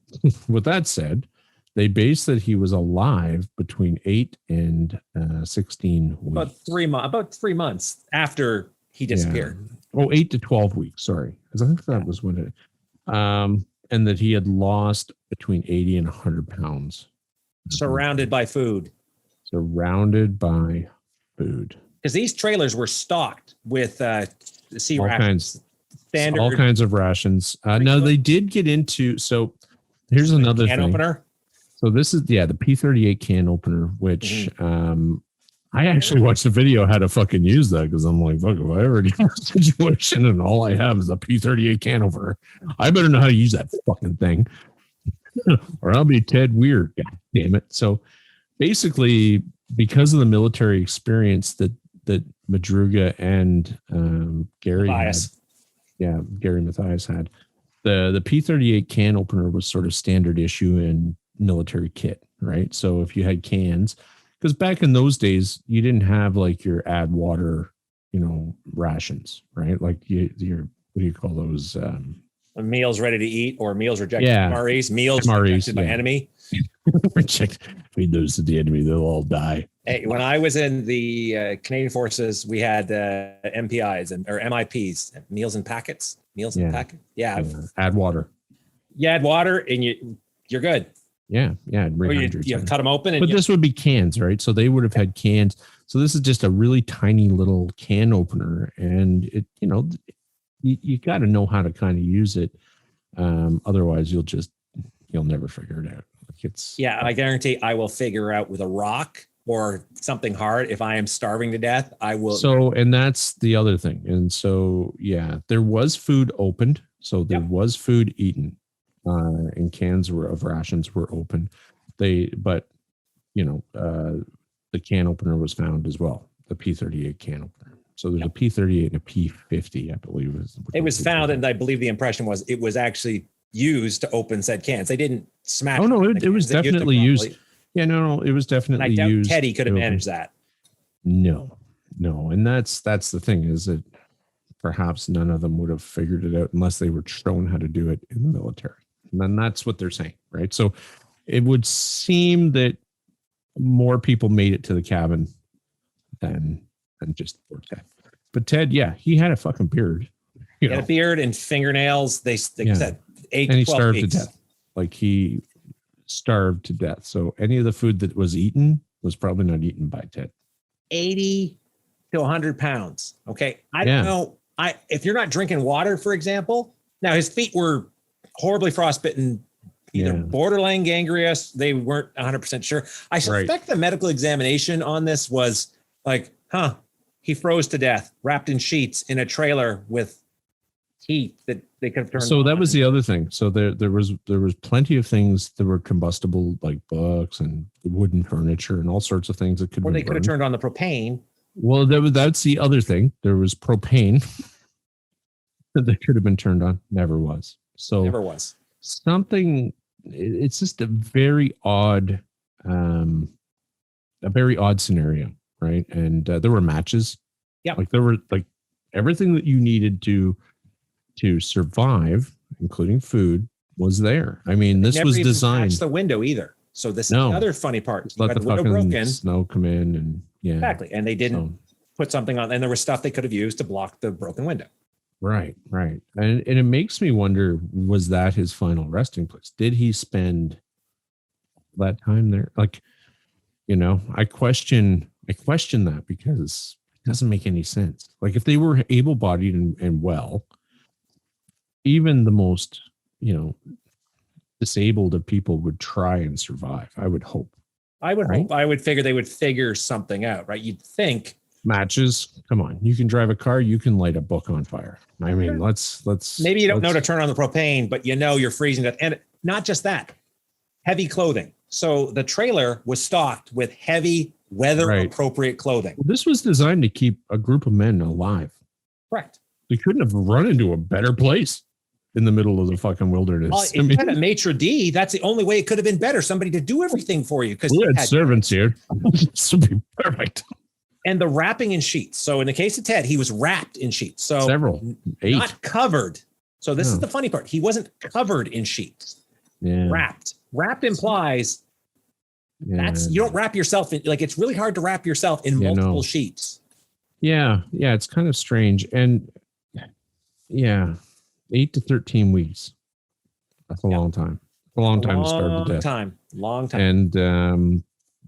with that said, they base that he was alive between 8 and 16 weeks. About 3 months after he disappeared. Yeah. 8 to 12 weeks. Sorry, because I think that was when it. And that he had lost between 80 and 100 pounds. Surrounded by food. Surrounded by food. Because these trailers were stocked with sea all rations. All kinds of rations. No, they did get into. So here's another can thing. Opener. So this is the P38 can opener, which I actually watched a video how to fucking use that because I'm like, fuck, if I ever get in a situation and all I have is a P38 can opener, I better know how to use that fucking thing, or I'll be Ted Weir. God damn it! So basically, because of the military experience that Madruga and Gary Matthias. Gary Matthias had, the P38 can opener was sort of standard issue in military kit, right? So if you had cans, because back in those days you didn't have like your add water, rations, right? Like your what do you call those? Meals ready to eat or meals rejected MREs, meals rejected by enemy. Feed those to the enemy, they'll all die. Hey, when I was in the Canadian Forces, we had MPIs or MIPs, meals in packets. In packet. Yeah. Add water. You add water and you're good. Yeah. You cut them open. But this would be cans, right? So they would have had cans. So this is just a really tiny little can opener. And it, you got to know how to kind of use it. Otherwise you'll never figure it out. I guarantee I will figure out with a rock or something hard. If I am starving to death, I will. So, and that's the other thing. And so, there was food opened. So there was food eaten, and cans of rations were open. The can opener was found as well. The P38 can opener. So there's a P38 and a P50, I believe. It was found, and I believe the impression was it was actually used to open said cans. They didn't smash. Oh no, it was definitely used. Yeah, no, it was definitely and I doubt used. Teddy could have managed that. No, and that's the thing is that perhaps none of them would have figured it out unless they were shown how to do it in the military. And then that's what they're saying, right? So it would seem that more people made it to the cabin than just poor Ted. But Ted, he had a fucking beard. He had a beard and fingernails. They said 8 and he to 12 starved weeks. to death. Like he starved to death. So any of the food that was eaten was probably not eaten by Ted. 80 to 100 pounds. Okay. I don't know. If you're not drinking water, for example, now his feet were horribly frostbitten, either borderline gangrenous. They weren't 100% sure. I suspect the medical examination on this was like, he froze to death, wrapped in sheets in a trailer with heat that they could have turned. So that was the other thing. So there was plenty of things that were combustible, like books and wooden furniture and all sorts of things that could. Or they could have turned on the propane. Well, that's the other thing. There was propane that could have been turned on. Never was. So never was something. It's just a very odd scenario, right? And there were matches. Yeah, like there were like everything that you needed to survive, including food, was there. I mean, this was designed. The window either. So this is the other funny part. Let the window fucking broken. Snow come in and exactly. And they didn't put something on, and there was stuff they could have used to block the broken window. Right. And it makes me wonder, was that his final resting place? Did he spend that time there? Like, I question that because it doesn't make any sense. Like if they were able-bodied and well, even the most disabled people would try and survive. I would hope. I would hope. I would figure they would figure something out, right? You'd think. Matches. Come on. You can drive a car. You can light a book on fire. I mean, let's. Maybe you don't know to turn on the propane, but you're freezing it. And not just that, heavy clothing. So the trailer was stocked with heavy weather appropriate clothing. Well, this was designed to keep a group of men alive. Correct. They couldn't have run into a better place in the middle of the fucking wilderness. If you had a maitre d', that's the only way it could have been better. Somebody to do everything for you. Because we had servants here. This would be perfect. And the wrapping in sheets. So in the case of Ted, he was wrapped in sheets. So several, 8. Not covered. So this is the funny part. He wasn't covered in sheets. Yeah. Wrapped implies you don't wrap yourself in, like, it's really hard to wrap yourself in multiple sheets. Yeah. It's kind of strange. And 8 to 13 weeks. That's a long time. A long time to starve to death. Long time. And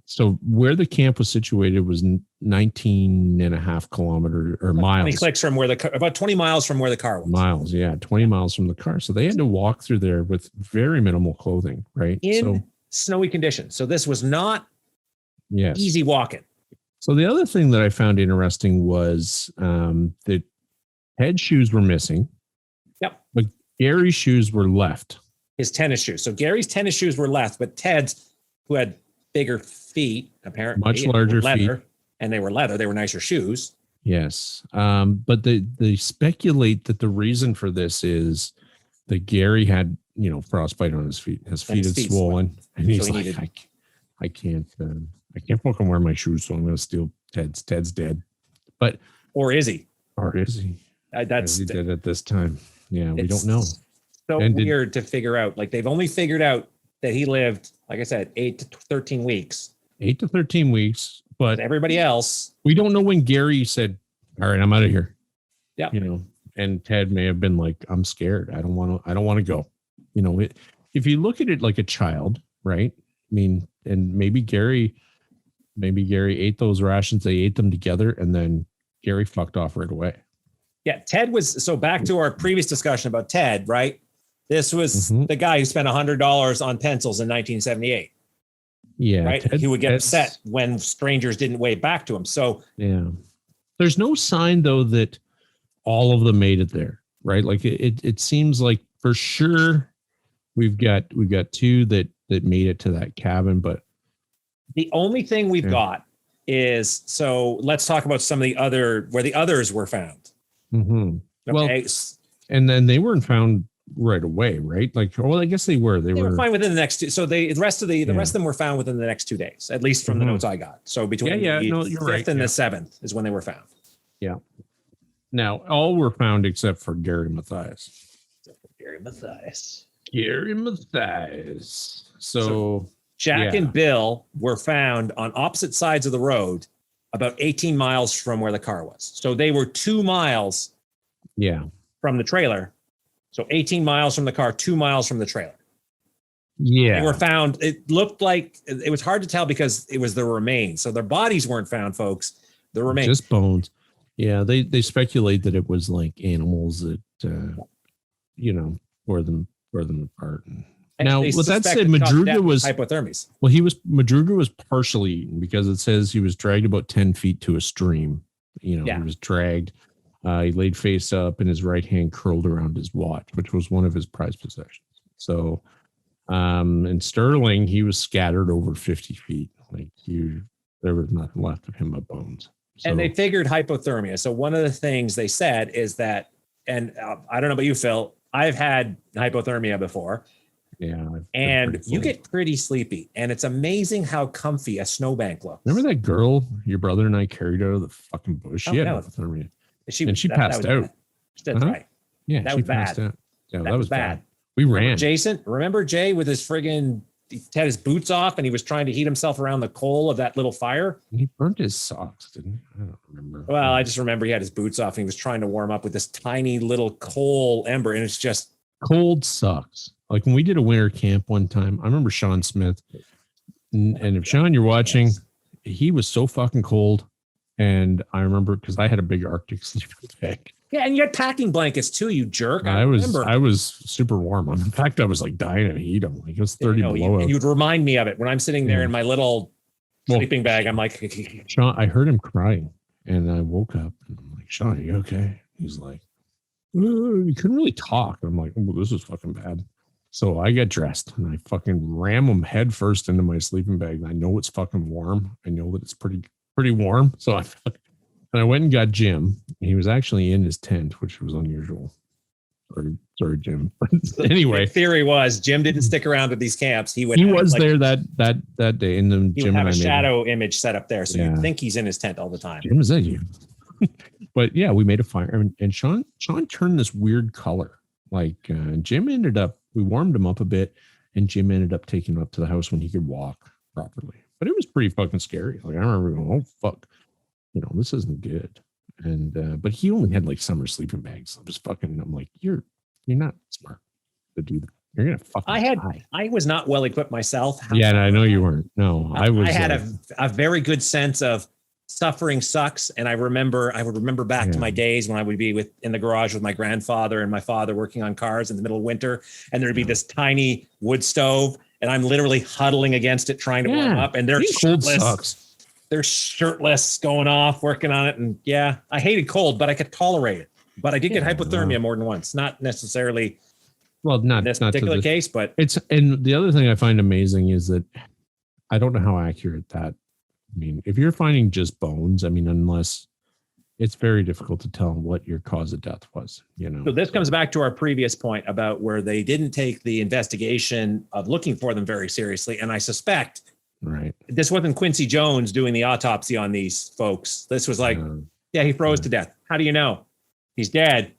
so where the camp was situated was 19 and a half kilometers or miles. 20 clicks from about 20 miles from where the car was. Miles, 20 miles from the car. So they had to walk through there with very minimal clothing, right? In snowy conditions. So this was not easy walking. So the other thing that I found interesting was that Ted's shoes were missing. Yep. But Gary's shoes were left. His tennis shoes. So Gary's tennis shoes were left, but Ted's, who had bigger feet, apparently. Much larger feet. And they were leather. They were nicer shoes. Yes. But they speculate that the reason for this is that Gary had, frostbite on his feet. His feet had swollen. And he's like, I can't fucking wear my shoes, so I'm going to steal Ted's. Ted's dead. Or is he? That's dead at this time. Yeah, we don't know. So weird to figure out. Like, they've only figured out that he lived, like I said, 8 to 13 weeks. 8 to 13 weeks. But everybody else, we don't know when Gary said, all right, I'm out of here. Yeah. And Ted may have been like, I'm scared. I don't want to go. If you look at it like a child, right? I mean, and maybe Gary ate those rations. They ate them together, and then Gary fucked off right away. Yeah. Ted was, so back to our previous discussion about Ted, right? This was the guy who spent $100 on pencils in 1978. Yeah. Right. He would get upset when strangers didn't wave back to him. So there's no sign though that all of them made it there, right? Like it seems like for sure we've got 2 that made it to that cabin, but the only thing we've got is, so let's talk about some of the where the others were found. Mm-hmm. Okay. Well, and then they weren't found right away, right? Like, well, I guess they were. They were fine within the next 2. So the rest of them were found within the next 2 days, at least from the notes I got. So between the 5th and the 7th is when they were found. Yeah. Now all were found except for Gary Mathias. Gary Mathias. So Jack and Bill were found on opposite sides of the road, about 18 miles from where the car was. So they were 2 miles from the trailer. So 18 miles from the car, 2 miles from the trailer. Yeah. They were found. It looked like it was hard to tell because it was the remains. So their bodies weren't found, folks. The remains. Just bones. Yeah. They speculate that it was like animals that, tore them apart. Now, with that said, Madruga was hypothermia. Well, Madruga was partially eaten because it says he was dragged about 10 feet to a stream. He was dragged. He laid face up and his right hand curled around his watch, which was one of his prized possessions. So, in Sterling, he was scattered over 50 feet. Like there was nothing left of him but bones. So, and they figured hypothermia. So one of the things they said is that, and I don't know about you, Phil, I've had hypothermia before. Yeah. And you get pretty sleepy. And it's amazing how comfy a snowbank looks. Remember that girl your brother and I carried out of the fucking bush? She had hypothermia. She passed out. That's right. Yeah, that was bad. Yeah, that was bad. We remember ran. Jason, remember Jay with his friggin', he had his boots off and he was trying to heat himself around the coal of that little fire. He burnt his socks, didn't he? I don't remember. Well, I just remember he had his boots off and he was trying to warm up with this tiny little coal ember. And it's just cold sucks. Like when we did a winter camp one time, I remember Sean Smith. And if Sean, you're watching, he was so fucking cold. And I remember because I had a big Arctic sleeping bag. Yeah, and you had packing blankets too, you jerk. I was super warm. In fact, I was like dying of heat. I'm like, it was 30 below. And you'd remind me of it when I'm sitting there in my little sleeping bag. I'm like, Sean, I heard him crying, and I woke up and I'm like, Sean, are you okay? He's like, you couldn't really talk. I'm like, oh, this is fucking bad. So I get dressed and I fucking ram him head first into my sleeping bag. I know it's fucking warm. I know that it's pretty warm. So I went and got Jim. He was actually in his tent, which was unusual. Sorry, Jim. Anyway, the theory was Jim didn't stick around at these camps. He was there that day, and then Jim would have a shadow image set up there, so you'd think he's in his tent all the time. Jim, is that you? But yeah, we made a fire, and Sean turned this weird color. Like Jim ended up, we warmed him up a bit, and Jim ended up taking him up to the house when he could walk properly. But it was pretty fucking scary. Like I remember going, oh fuck, this isn't good. And but he only had like summer sleeping bags. I'm like, you're not smart to do that. You're gonna fucking die. I was not well equipped myself. Yeah, and I know you weren't. No, I was. I had a very good sense of suffering sucks, and I would remember back to my days when I would be in the garage with my grandfather and my father working on cars in the middle of winter, and there'd be this tiny wood stove, and I'm literally huddling against it trying to warm up, and they're shirtless. They're shirtless, going off, working on it, and yeah, I hated cold, but I could tolerate it. But I did get hypothermia more than once, not necessarily. Well, not in this particular case, but and the other thing I find amazing is that I don't know how accurate that. I mean, if you're finding just bones, I mean, unless it's very difficult to tell what your cause of death was, So this comes back to our previous point about where they didn't take the investigation of looking for them very seriously. And I suspect this wasn't Quincy Jones doing the autopsy on these folks. This was like, he froze to death. How do you know? He's dead.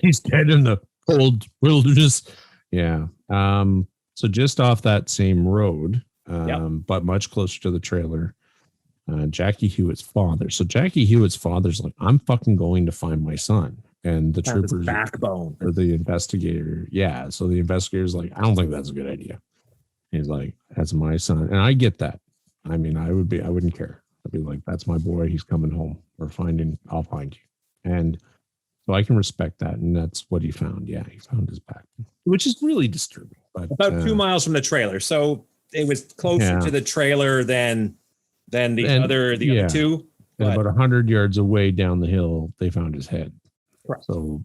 He's dead in the cold wilderness. Yeah. So just off that same road, but much closer to the trailer, Jackie Hewitt's father. So Jackie Hewitt's father's like, I'm fucking going to find my son. And the troopers, backbone, or the investigator. Yeah. So the investigator's like, I don't think that's a good idea. He's like, that's my son. And I get that. I mean, I wouldn't care. I'd be like, that's my boy. He's coming home. I'll find you. And so I can respect that. And that's what he found. Yeah. He found his back, which is really disturbing. But about 2 miles from the trailer. So it was closer to the trailer than the other two. And about 100 yards away down the hill, they found his head. Right. So,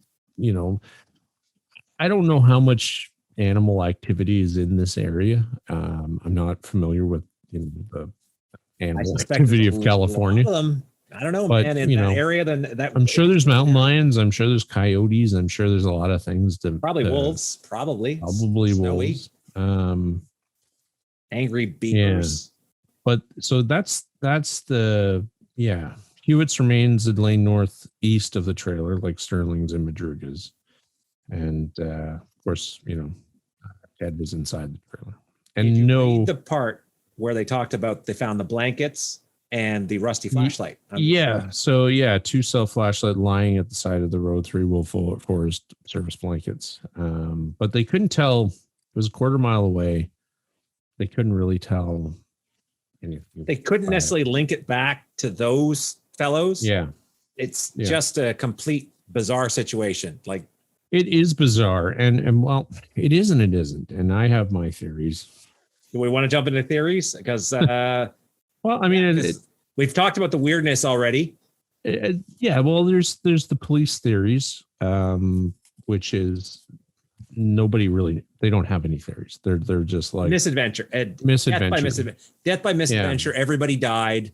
I don't know how much animal activity is in this area. I'm not familiar with the animal activity of California. I don't know, but, man. In that area, then I'm sure there's mountain lions. I'm sure there's coyotes. I'm sure there's a lot of things. Probably wolves. Probably wolves. Angry beavers. Yeah. But so that's Hewitt's remains had lain northeast of the trailer, like Sterling's and Madruga's. And of course, Ted was inside the trailer. And read the part where they talked about they found the blankets and the rusty flashlight. So 2 cell flashlight lying at the side of the road, 3 Wolf Forest Service blankets. But they couldn't tell. It was a quarter mile away. They couldn't really tell anything. They couldn't necessarily link it back to those fellows. Yeah. It's just a complete bizarre situation. Like, it is bizarre. And well, it is and it isn't. And I have my theories. Do we want to jump into theories? Because well, I mean, we've talked about the weirdness already. Well, there's the police theories, which is nobody really, they don't have any theories. They're just like misadventure. Death by misadventure. Everybody died.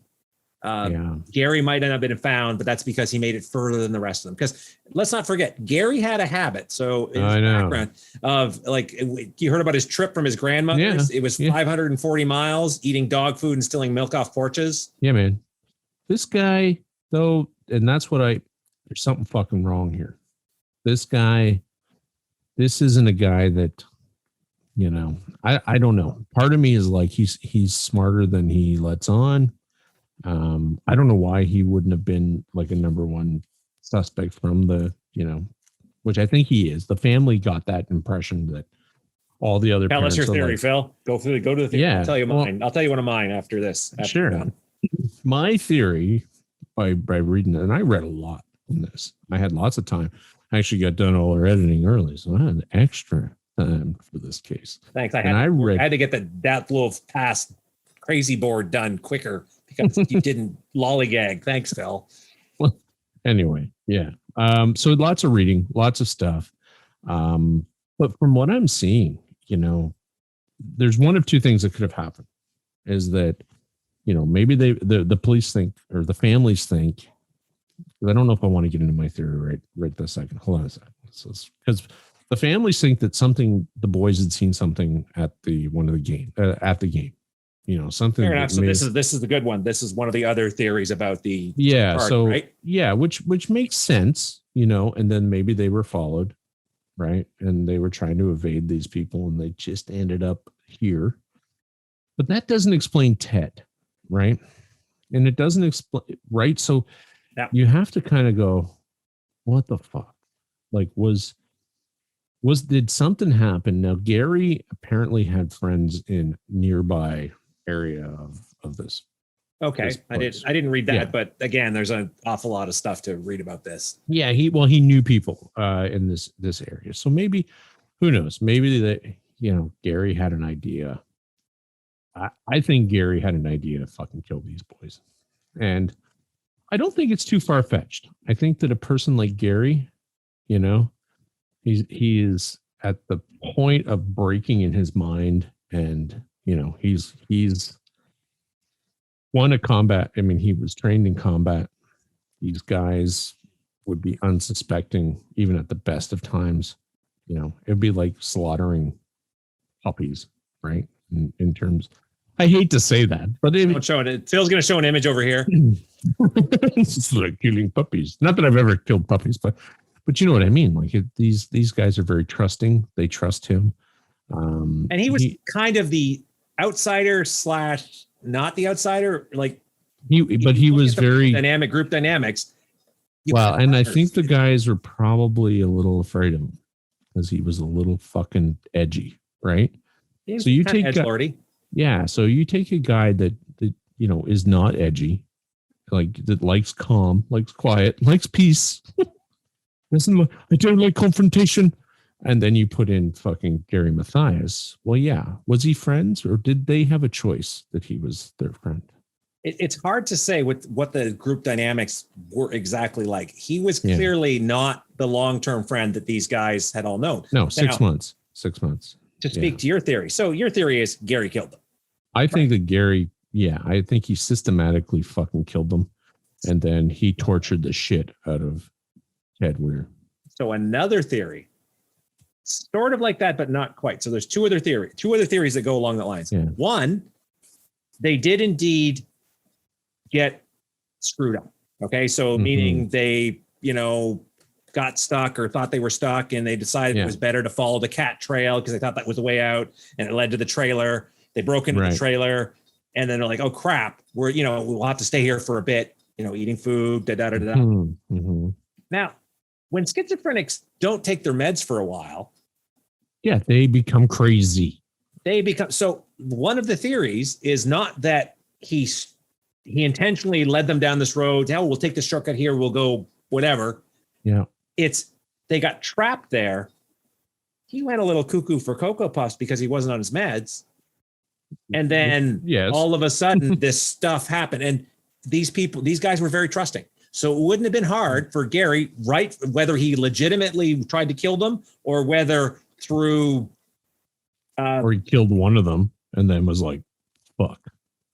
Gary might not have been found, but that's because he made it further than the rest of them. Because let's not forget, Gary had a habit. So in his background of, like, you heard about his trip from his grandmother's. It was 540 miles, eating dog food and stealing milk off porches. Yeah, man. This guy, though, and that's what there's something fucking wrong here. This isn't a guy that, I don't know. Part of me is like, he's smarter than he lets on. I don't know why he wouldn't have been like a number one suspect from the, which I think he is. The family got that impression that all the other parents. Tell us your theory, Phil. Go to the theory. Yeah, I'll tell you mine. I'll tell you one of mine after this. Sure. My theory by reading it, and I read a lot in this. I had lots of time. I actually got done all our editing early, so I had extra time for this case. Thanks. I had to get the Dyatlov pass crazy board done quicker because you didn't lollygag. Thanks, Phil. Well, anyway, yeah. So lots of reading, lots of stuff. But from what I'm seeing, there's one of two things that could have happened. Is that, maybe the police think, or the families think, I don't know if I want to get into my theory right this second. Hold on a second. Because the families think that the boys had seen something at the game. Something. Fair enough. So this is the good one. This is one of the other theories about the card, right? Which makes sense, and then maybe they were followed, right? And they were trying to evade these people, and they just ended up here. But that doesn't explain Ted, right? And it doesn't explain, right? So you have to kind of go, what the fuck? Like, did something happen? Now, Gary apparently had friends in nearby area of this. Okay. I didn't read that, but again, there's an awful lot of stuff to read about this. Yeah. He knew people in this area. So maybe, who knows? Maybe Gary had an idea. I think Gary had an idea to fucking kill these boys. And I don't think it's too far-fetched. I think that a person like Gary, he is at the point of breaking in his mind, and he's won a combat. I mean, he was trained in combat. These guys would be unsuspecting even at the best of times. It'd be like slaughtering puppies, right? In terms, I hate to say that, but don't show it. Phil's going to show an image over here. It's like killing puppies. Not that I've ever killed puppies, but you know what I mean. Like these guys are very trusting. They trust him. And he was kind of the outsider / not the outsider. Like he was very group dynamics. Well, and I think the guys were probably a little afraid of him because he was a little fucking edgy, right? So you take so you take a guy that is not edgy, like that likes calm, likes quiet, likes peace. Listen, I don't like confrontation. And then you put in fucking Gary Mathias. Well, yeah. Was he friends, or did they have a choice that he was their friend? It's hard to say what the group dynamics were exactly like. He was clearly not the long-term friend that these guys had all known. No, 6 months. 6 months. To speak to your theory. So your theory is Gary killed them. I think that Gary, I think he systematically fucking killed them. And then he tortured the shit out of Ted Weir. So another theory, sort of like that, but not quite. So there's two other theories that go along that lines. Yeah. One, they did indeed get screwed up. Okay. So meaning they, got stuck or thought they were stuck, and they decided it was better to follow the cat trail because they thought that was the way out, and it led to the trailer. They broke into the trailer, and then they're like, oh crap, we'll have to stay here for a bit, eating food, Now, when schizophrenics don't take their meds for a while, they become crazy. So one of the theories is not that he intentionally led them down this road. We'll take the shortcut here. We'll go whatever. Yeah. It's they got trapped there. He went a little cuckoo for Cocoa Puffs because he wasn't on his meds. And then all of a sudden this stuff happened. And these guys were very trusting. So it wouldn't have been hard for Gary, right? Whether he legitimately tried to kill them or whether through. Or he killed one of them and then was like, fuck,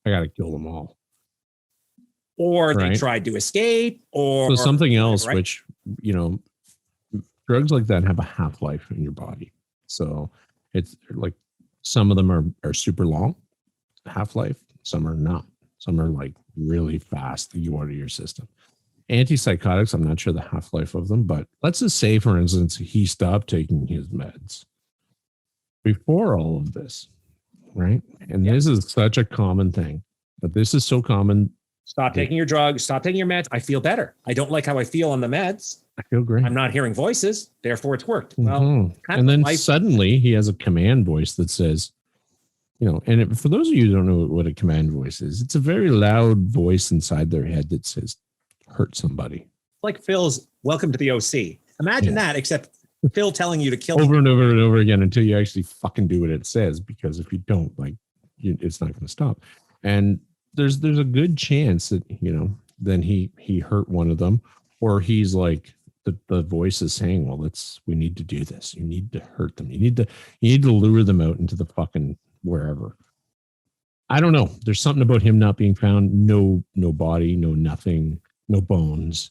I got to kill them all. Or they tried to escape or something else, which, drugs like that have a half-life in your body. So it's like some of them are super long half-life. Some are not. Some are like really fast that you want in your system. Antipsychotics, I'm not sure the half-life of them, but let's just say, for instance, he stopped taking his meds before all of this, right? And this is such a common thing, but this is so common. Stop taking your drugs. Stop taking your meds. I feel better. I don't like how I feel on the meds. I feel great. I'm not hearing voices. Therefore, it's worked. Well, and then suddenly he has a command voice that says, and for those of you who don't know what a command voice is, it's a very loud voice inside their head that says, hurt somebody. Like Phil's Welcome to the OC. Imagine that, except Phil telling you to kill over and over and over again until you actually fucking do what it says. Because if you don't, like, it's not going to stop. And there's a good chance that, you know, then he hurt one of them, or he's like, the voice is saying, well, we need to do this. You need to hurt them. You need to lure them out into the fucking wherever. I don't know. There's something about him not being found. No body, no nothing, no bones.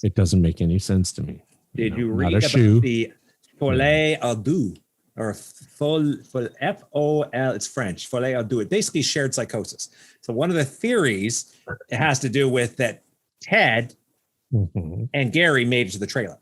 It doesn't make any sense to me. Did you read about the Folie à Deux, or Fol F-O-L, it's French, Folie à Deux. It basically shared psychosis. So one of the theories, it has to do with that Ted and Gary made it to the trailer.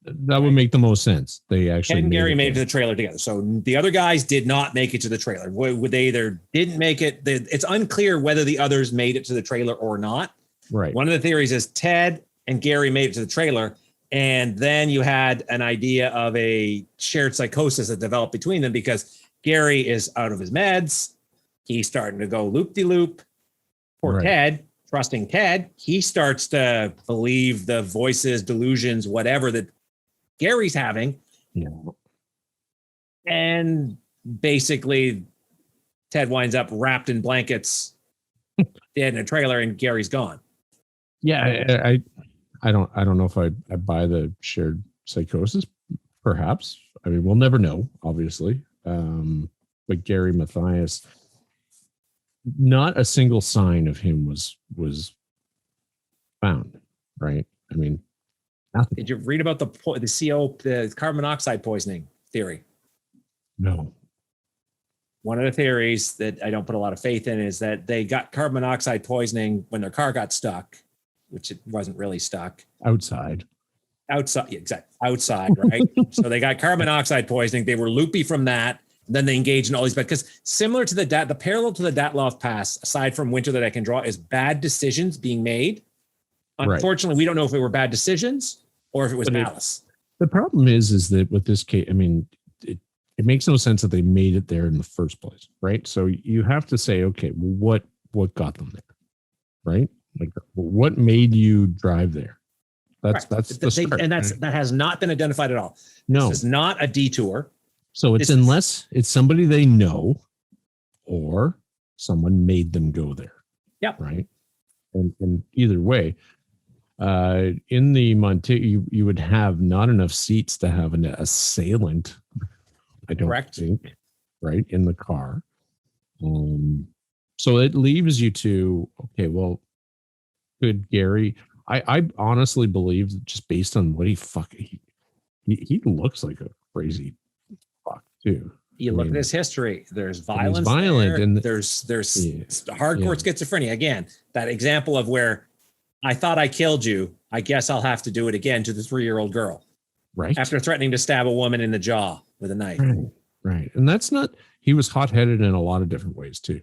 That would make the most sense. They actually Ted and Gary made it to the trailer together. So the other guys did not make it to the trailer. Would they either didn't make it? It's unclear whether the others made it to the trailer or not. Right. One of the theories is Ted and Gary made it to the trailer. And then you had an idea of a shared psychosis that developed between them because Gary is out of his meds. He's starting to go loop-de-loop. Poor Ted, trusting Ted, he starts to believe the voices, delusions, whatever that Gary's having. Yeah. And basically, Ted winds up wrapped in blankets, dead in a trailer, and Gary's gone. Yeah, I don't know if I buy the shared psychosis. Perhaps. I mean, we'll never know, obviously. But Gary Mathias, not a single sign of him was found, right? I mean, nothing. Did you read about the carbon monoxide poisoning theory? No. One of the theories that I don't put a lot of faith in is that they got carbon monoxide poisoning when their car got stuck, which it wasn't really stuck. Outside, exactly. Outside, right? So they got carbon monoxide poisoning. They were loopy from that. Then they engaged in all these, because similar to the parallel to the Dyatlov Pass, aside from winter that I can draw, is bad decisions being made. Unfortunately, we don't know if it were bad decisions or if it was malice. The problem is that with this case, I mean, it makes no sense that they made it there in the first place, right? So you have to say, okay, well, what got them there, right? Like, what made you drive there? That's the start, and that has not been identified at all. No, this is not a detour. So unless it's somebody they know, or someone made them go there. Yeah. Right. And either way, in the Montego, you would have not enough seats to have an assailant. I don't think, right, in the car. So it leaves you to, okay, well, could Gary? I honestly believe that just based on what he looks like a crazy fuck too. You look at his history. There's violence. He's violent, and there's hardcore schizophrenia. Again, that example of where I thought I killed you. I guess I'll have to do it again to the 3-year-old girl. Right. After threatening to stab a woman in the jaw with a knife. Right. And that's not. He was hot-headed in a lot of different ways too.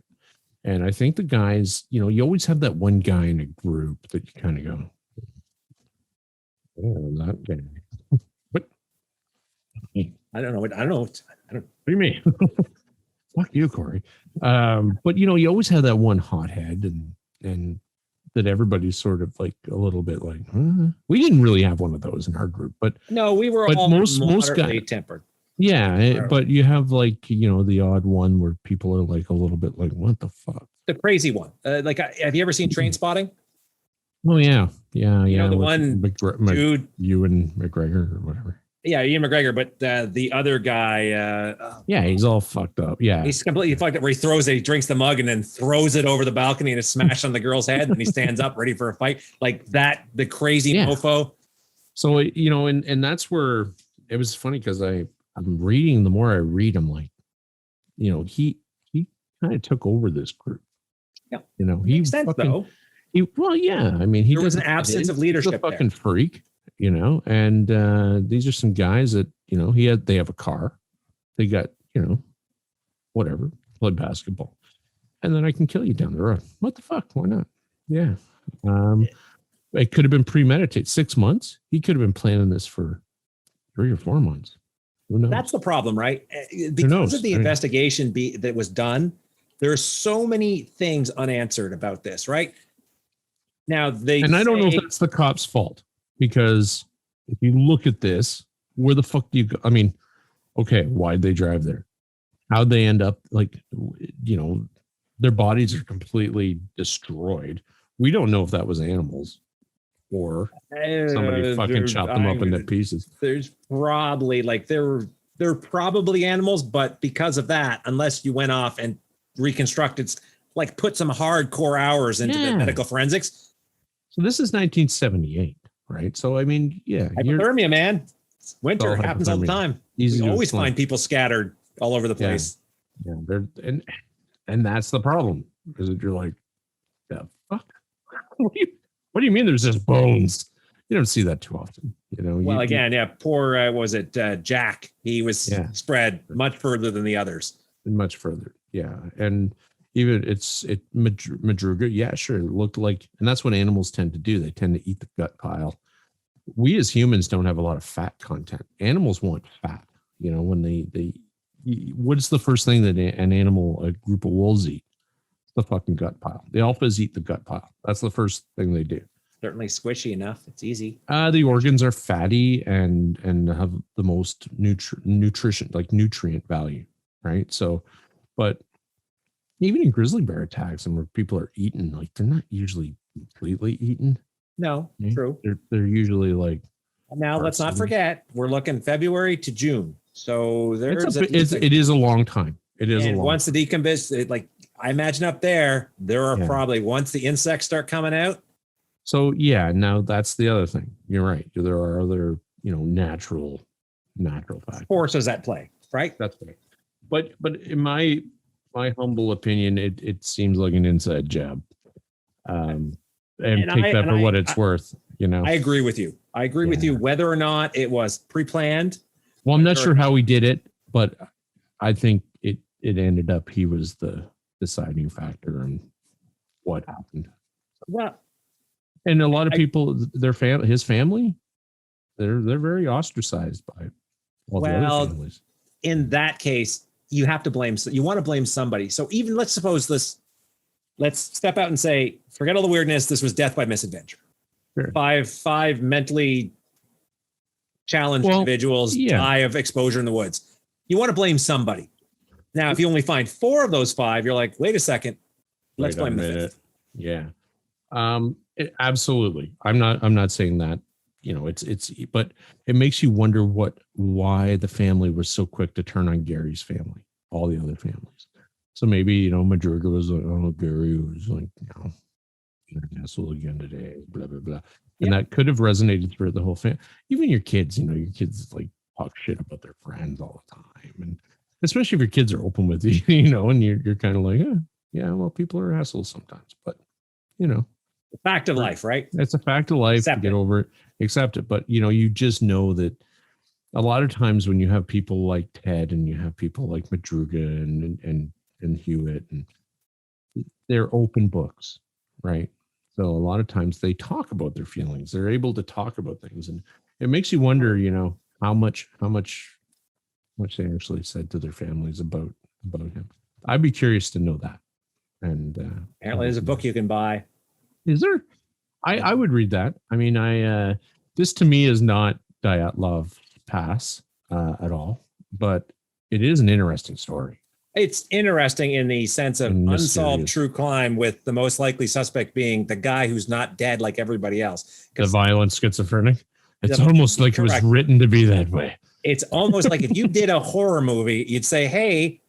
And I think the guys, you always have that one guy in a group that you kind of go, oh, that guy. What? I don't know. What do you mean? Fuck you, Corey. But you always have that one hothead, and that everybody's sort of like a little bit like, we didn't really have one of those in our group, but no, we were all most guys tempered. Yeah, but you have like the odd one where people are like a little bit like, what the fuck? The crazy one. Like, have you ever seen Train Spotting? Oh yeah. The one dude, Ewan McGregor or whatever. Yeah, Ian McGregor, but the other guy. He's all fucked up. Yeah, he's completely fucked up. Where he drinks the mug and then throws it over the balcony and it's smashed on the girl's head, and he stands up ready for a fight like that. The crazy mofo. So and that's where it was funny because I'm reading. The more I read, I'm like, he kind of took over this group. Yeah, he makes sense though. I mean, there was an absence of leadership. He's a fucking freak. And these are some guys that, they have a car. They got, whatever, play basketball. And then I can kill you down the road. What the fuck? Why not? Yeah. It could have been premeditated. 6 months. He could have been planning this for 3 or 4 months. Who knows? That's the problem, right? Because of the investigation that was done, there are so many things unanswered about this, right? Now and I don't know if that's the cop's fault, because if you look at this, where the fuck do you go? I mean, okay, why'd they drive there? How'd they end up, like, you know, their bodies are completely destroyed. We don't know if that was animals or somebody fucking chopped them up into pieces. There's probably like they're probably animals, but because of that, unless you went off and reconstructed, like put some hardcore hours into the medical forensics. So this is 1978, right? So I mean, yeah, hypothermia, man. It's winter, it happens all the time. You always find people scattered all over the place. Yeah, and that's the problem, because you're like, the fuck? What do you mean there's just bones? You don't see that too often, you know. Well, poor was it Jack? He was spread much further than the others. Much further, yeah. And even Madruga, yeah, sure, it looked like, and that's what animals tend to do. They tend to eat the gut pile. We as humans don't have a lot of fat content. Animals want fat. You know, when they what's the first thing that a group of wolves eat? The fucking gut pile. The alphas eat the gut pile. That's the first thing they do. Certainly squishy enough. It's easy. The organs are fatty and have the most nutrition, like nutrient value, right? So, but even in grizzly bear attacks, and where people are eaten, like they're not usually completely eaten. No, true. They're usually like. Now let's not forget, we're looking February to June, so it is a long time. It is. And once the decompose, like I imagine up there are probably, once the insects start coming out. So yeah, now that's the other thing. You're right. There are other, you know, natural factors. Forces at play, right? That's right. But in my humble opinion, it seems like an inside job. And take that for what it's worth. You know, I agree with you. I agree with you. Whether or not it was pre-planned. Well, I'm not sure how he did it, but I think it ended up he was the deciding factor in what happened. Well, and a lot of people, his family, they're very ostracized by all the other families. In that case, you have to blame. You want to blame somebody. So even let's step out and say, forget all the weirdness. This was death by misadventure. Sure. Five mentally challenged individuals die of exposure in the woods. You want to blame somebody. Now, if you only find 4 of those 5, you're like, wait a second, let's blame the 5th. Yeah. Absolutely. I'm not saying that, you know, but it makes you wonder why the family was so quick to turn on Gary's family, all the other families. So maybe, you know, Madruga was like, oh, Gary was like, you know, asshole again today, blah, blah, blah. And that could have resonated through the whole family. Even your kids, you know, your kids like talk shit about their friends all the time. And especially if your kids are open with you, you know, and you're kind of like, yeah, well, people are assholes sometimes, but you know, the fact of life, right? It's a fact of life. Get over it, accept it. But you know, you just know that a lot of times when you have people like Ted and you have people like Madruga and Hewitt, and they're open books, right? So a lot of times they talk about their feelings. They're able to talk about things, and it makes you wonder, you know, how much they actually said to their families about him. I'd be curious to know that. And apparently there's a book you can buy. Is there? I would read that. I mean, this to me is not Dyatlov pass at all, but it is an interesting story. It's interesting in the sense of unsolved true crime, with the most likely suspect being the guy who's not dead like everybody else. The violent schizophrenic. It's almost like it was written to be that way. It's almost like if you did a horror movie, you'd say, hey,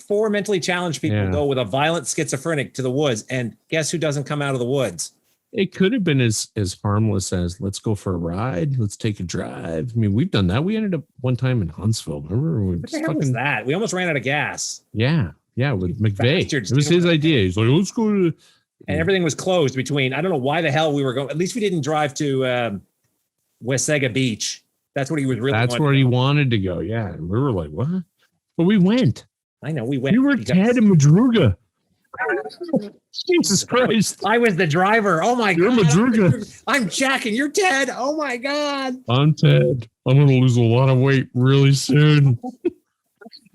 4 mentally challenged people go with a violent schizophrenic to the woods, and guess who doesn't come out of the woods? It could have been as harmless as, let's go for a ride, let's take a drive. I mean, we've done that. We ended up one time in Huntsville. Remember? What the hell was that? We almost ran out of gas. Yeah, with McVeigh. It was his idea. He's like, let's go to... And everything was closed between, I don't know why the hell we were going. At least we didn't drive to Wasaga Beach. That's what he was really. That's where he wanted to go. Yeah, and we were like, what? But we went. I know we went. We were Ted and Madruga. Jesus Christ! I was the driver. Oh my God! You're Madruga. I'm Jack, and you're Ted. Oh my God! I'm Ted. I'm going to lose a lot of weight really soon.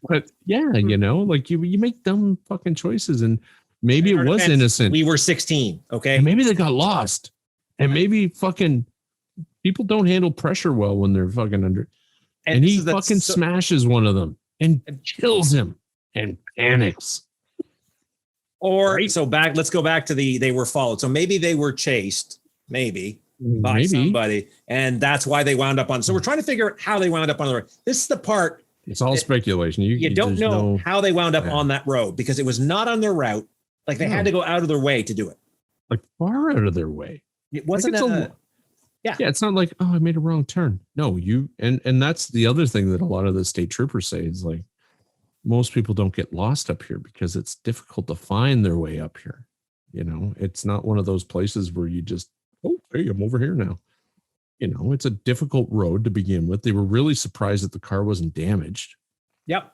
But yeah, you know, like you make dumb fucking choices, and maybe it was innocent. We were 16. Okay. And maybe they got lost. And maybe fucking people don't handle pressure well when they're fucking under. And he fucking smashes one of them and kills him and panics. Or let's go back to they were followed. So maybe they were chased, by somebody, and that's why they wound up on. So we're trying to figure out how they wound up on the road. This is the part. It's all speculation. You don't know how they wound up on that road because it was not on their route. Like they had to go out of their way to do it. Like far out of their way. It wasn't yeah, it's not like, oh, I made a wrong turn. No, and that's the other thing that a lot of the state troopers say is like, most people don't get lost up here because it's difficult to find their way up here. You know, it's not one of those places where you just, oh, hey, I'm over here now. You know, it's a difficult road to begin with. They were really surprised that the car wasn't damaged. Yep.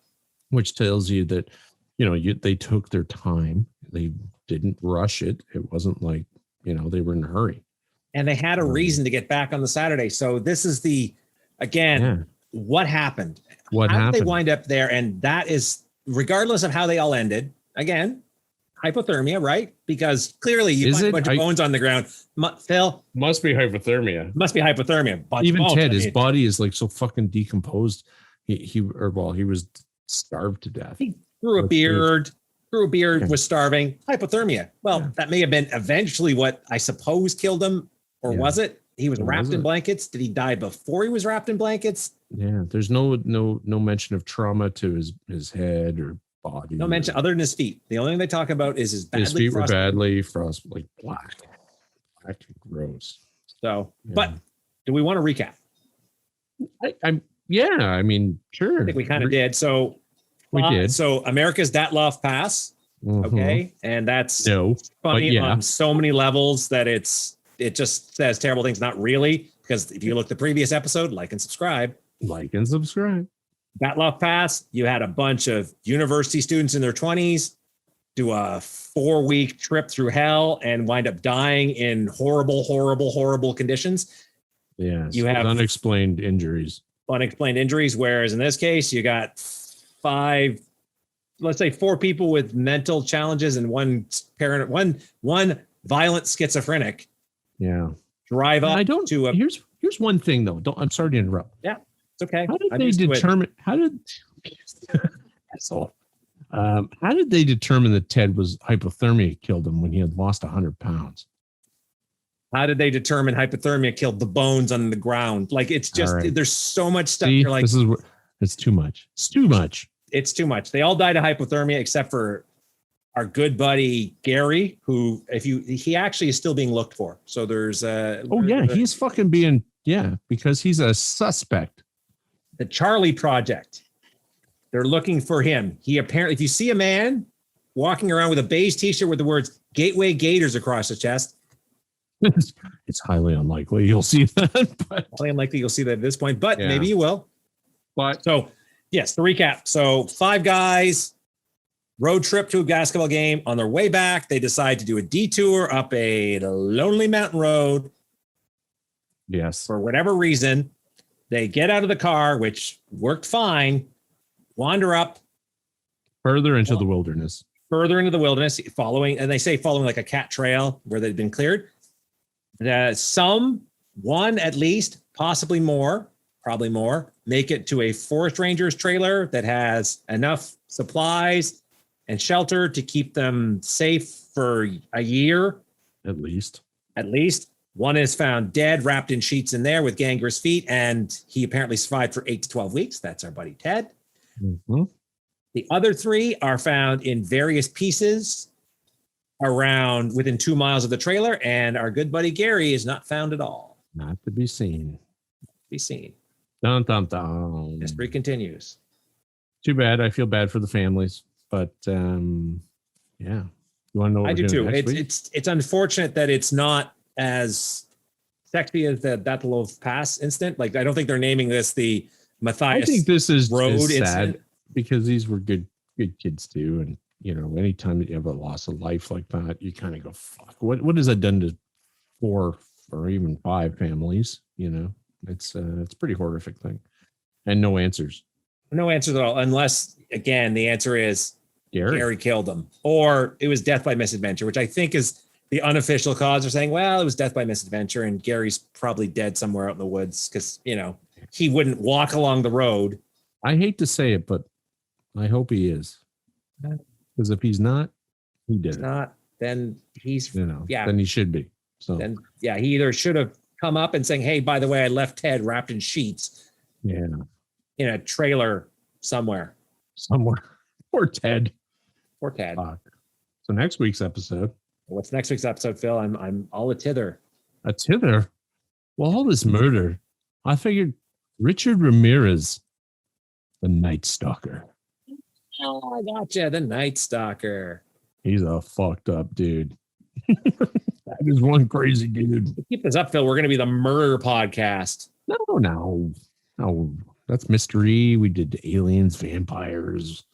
Which tells you that, you know, they took their time. They didn't rush it. It wasn't like, you know, they were in a hurry. And they had a reason to get back on the Saturday. So this is what happened? How did they wind up there? And that is, regardless of how they all ended, again, hypothermia, right? Because clearly you find a bunch of bones on the ground. Phil? Must be hypothermia. Even Ted, his body is like so fucking decomposed. He was starved to death. He grew a beard, was starving. Hypothermia. Well, that may have been eventually what I suppose killed him. Or was it? He was wrapped in blankets. Did he die before he was wrapped in blankets? Yeah, there's no mention of trauma to his head or body. No mention other than his feet. The only thing they talk about is his feet were badly frosted, like black and gross. So, but do we want to recap? I mean, sure. I think we kind of did. So we did. So America's Dyatlov Pass. Mm-hmm. Okay, and that's funny on so many levels that it just says terrible things. Not really, because if you look at the previous episode, like and subscribe. Dyatlov Pass, you had a bunch of university students in their 20s do a 4-week trip through hell and wind up dying in horrible, horrible, horrible conditions. Yeah, you have unexplained injuries. Whereas in this case, you got 4 people with mental challenges and one violent schizophrenic. Yeah. Drive up to a. Here's one thing though. I'm sorry to interrupt. Yeah, it's okay. How did they determine? How did they determine that Ted was hypothermia killed him when he had lost 100 pounds? How did they determine hypothermia killed the bones on the ground? Like it's just there's so much stuff. See, you're like, it's too much. It's too much. It's too much. They all died of hypothermia except for our good buddy Gary, who he actually is still being looked for. So there's he's fucking being because he's a suspect. The Charlie Project. They're looking for him. He apparently, if you see a man walking around with a beige t-shirt with the words Gateway Gators across his chest, it's highly unlikely you'll see that. Highly unlikely you'll see that at this point, but maybe you will. But so yes, to recap. So 5 guys. Road trip to a basketball game. On their way back, they decide to do a detour up a lonely mountain road. Yes. For whatever reason, they get out of the car, which worked fine, wander up. Further into the wilderness. Following like a cat trail where they'd been cleared. One at least, possibly more, probably more, make it to a forest ranger's trailer that has enough supplies and shelter to keep them safe for a year. At least. One is found dead, wrapped in sheets in there with gangrenous feet, and he apparently survived for 8 to 12 weeks. That's our buddy Ted. Mm-hmm. The other 3 are found in various pieces around within 2 miles of the trailer, and our good buddy Gary is not found at all. Not to be seen. Dun, dun, dun. History continues. Too bad. I feel bad for the families. But you want to know what I do too. It's unfortunate that it's not as sexy as the Dyatlov Pass incident. Like I don't think they're naming this the Matthias. I think this is road sad because these were good kids too. And you know, anytime you have a loss of life like that, you kind of go, fuck, what has that done to 4 or even 5 families? You know, it's a pretty horrific thing. And no answers. No answers at all, unless again, the answer is Gary killed him, or it was death by misadventure, which I think is the unofficial cause. They're saying, well, it was death by misadventure, and Gary's probably dead somewhere out in the woods because, you know, he wouldn't walk along the road. I hate to say it, but I hope he is. Because if he's not, he did it. Not, then he's, then he should be. So then, he either should have come up and saying, hey, by the way, I left Ted wrapped in sheets. Yeah. In a trailer somewhere. Poor Ted. Poor Ted. So next week's episode. What's next week's episode, Phil? I'm all a tither. A tither? Well, all this murder. I figured Richard Ramirez, the Night Stalker. Oh, I gotcha. The Night Stalker. He's a fucked up dude. That is one crazy dude. Keep this up, Phil. We're going to be the murder podcast. No. That's mystery. We did aliens, vampires.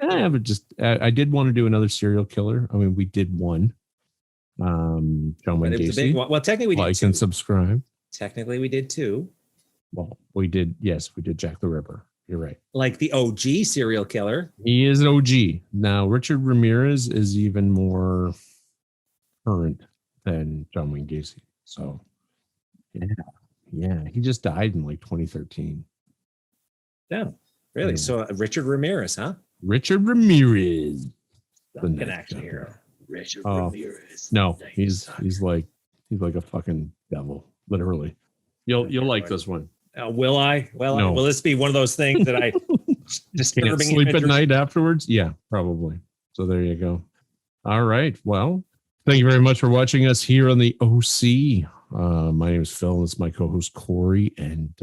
I did want to do another serial killer. I mean, we did one. John Wayne Gacy. Well, technically we did like and subscribe. Technically we did two. Well, we did Jack the Ripper. You're right. Like the OG serial killer. He is OG. Now, Richard Ramirez is even more current than John Wayne Gacy. So, yeah. He just died in like 2013. Yeah, really? Yeah. So Richard Ramirez, huh? Richard Ramirez. The connection here. Richard Ramirez. No, he's like a fucking devil, literally. You'll like this one. Will I? Well, no. Will this be one of those things that I disturbing can't sleep at night afterwards? Yeah, probably. So there you go. All right. Well, thank you very much for watching us here on the OC. My name is Phil, and it's my co-host Corey, and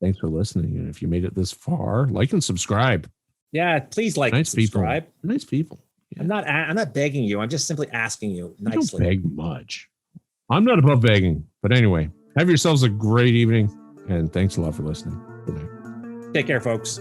thanks for listening. And if you made it this far, like and subscribe. Yeah, please like and subscribe. Nice people. Yeah. I'm not begging you. I'm just simply asking you nicely. Don't beg much. I'm not above begging. But anyway, have yourselves a great evening, and thanks a lot for listening. Good night. Take care, folks.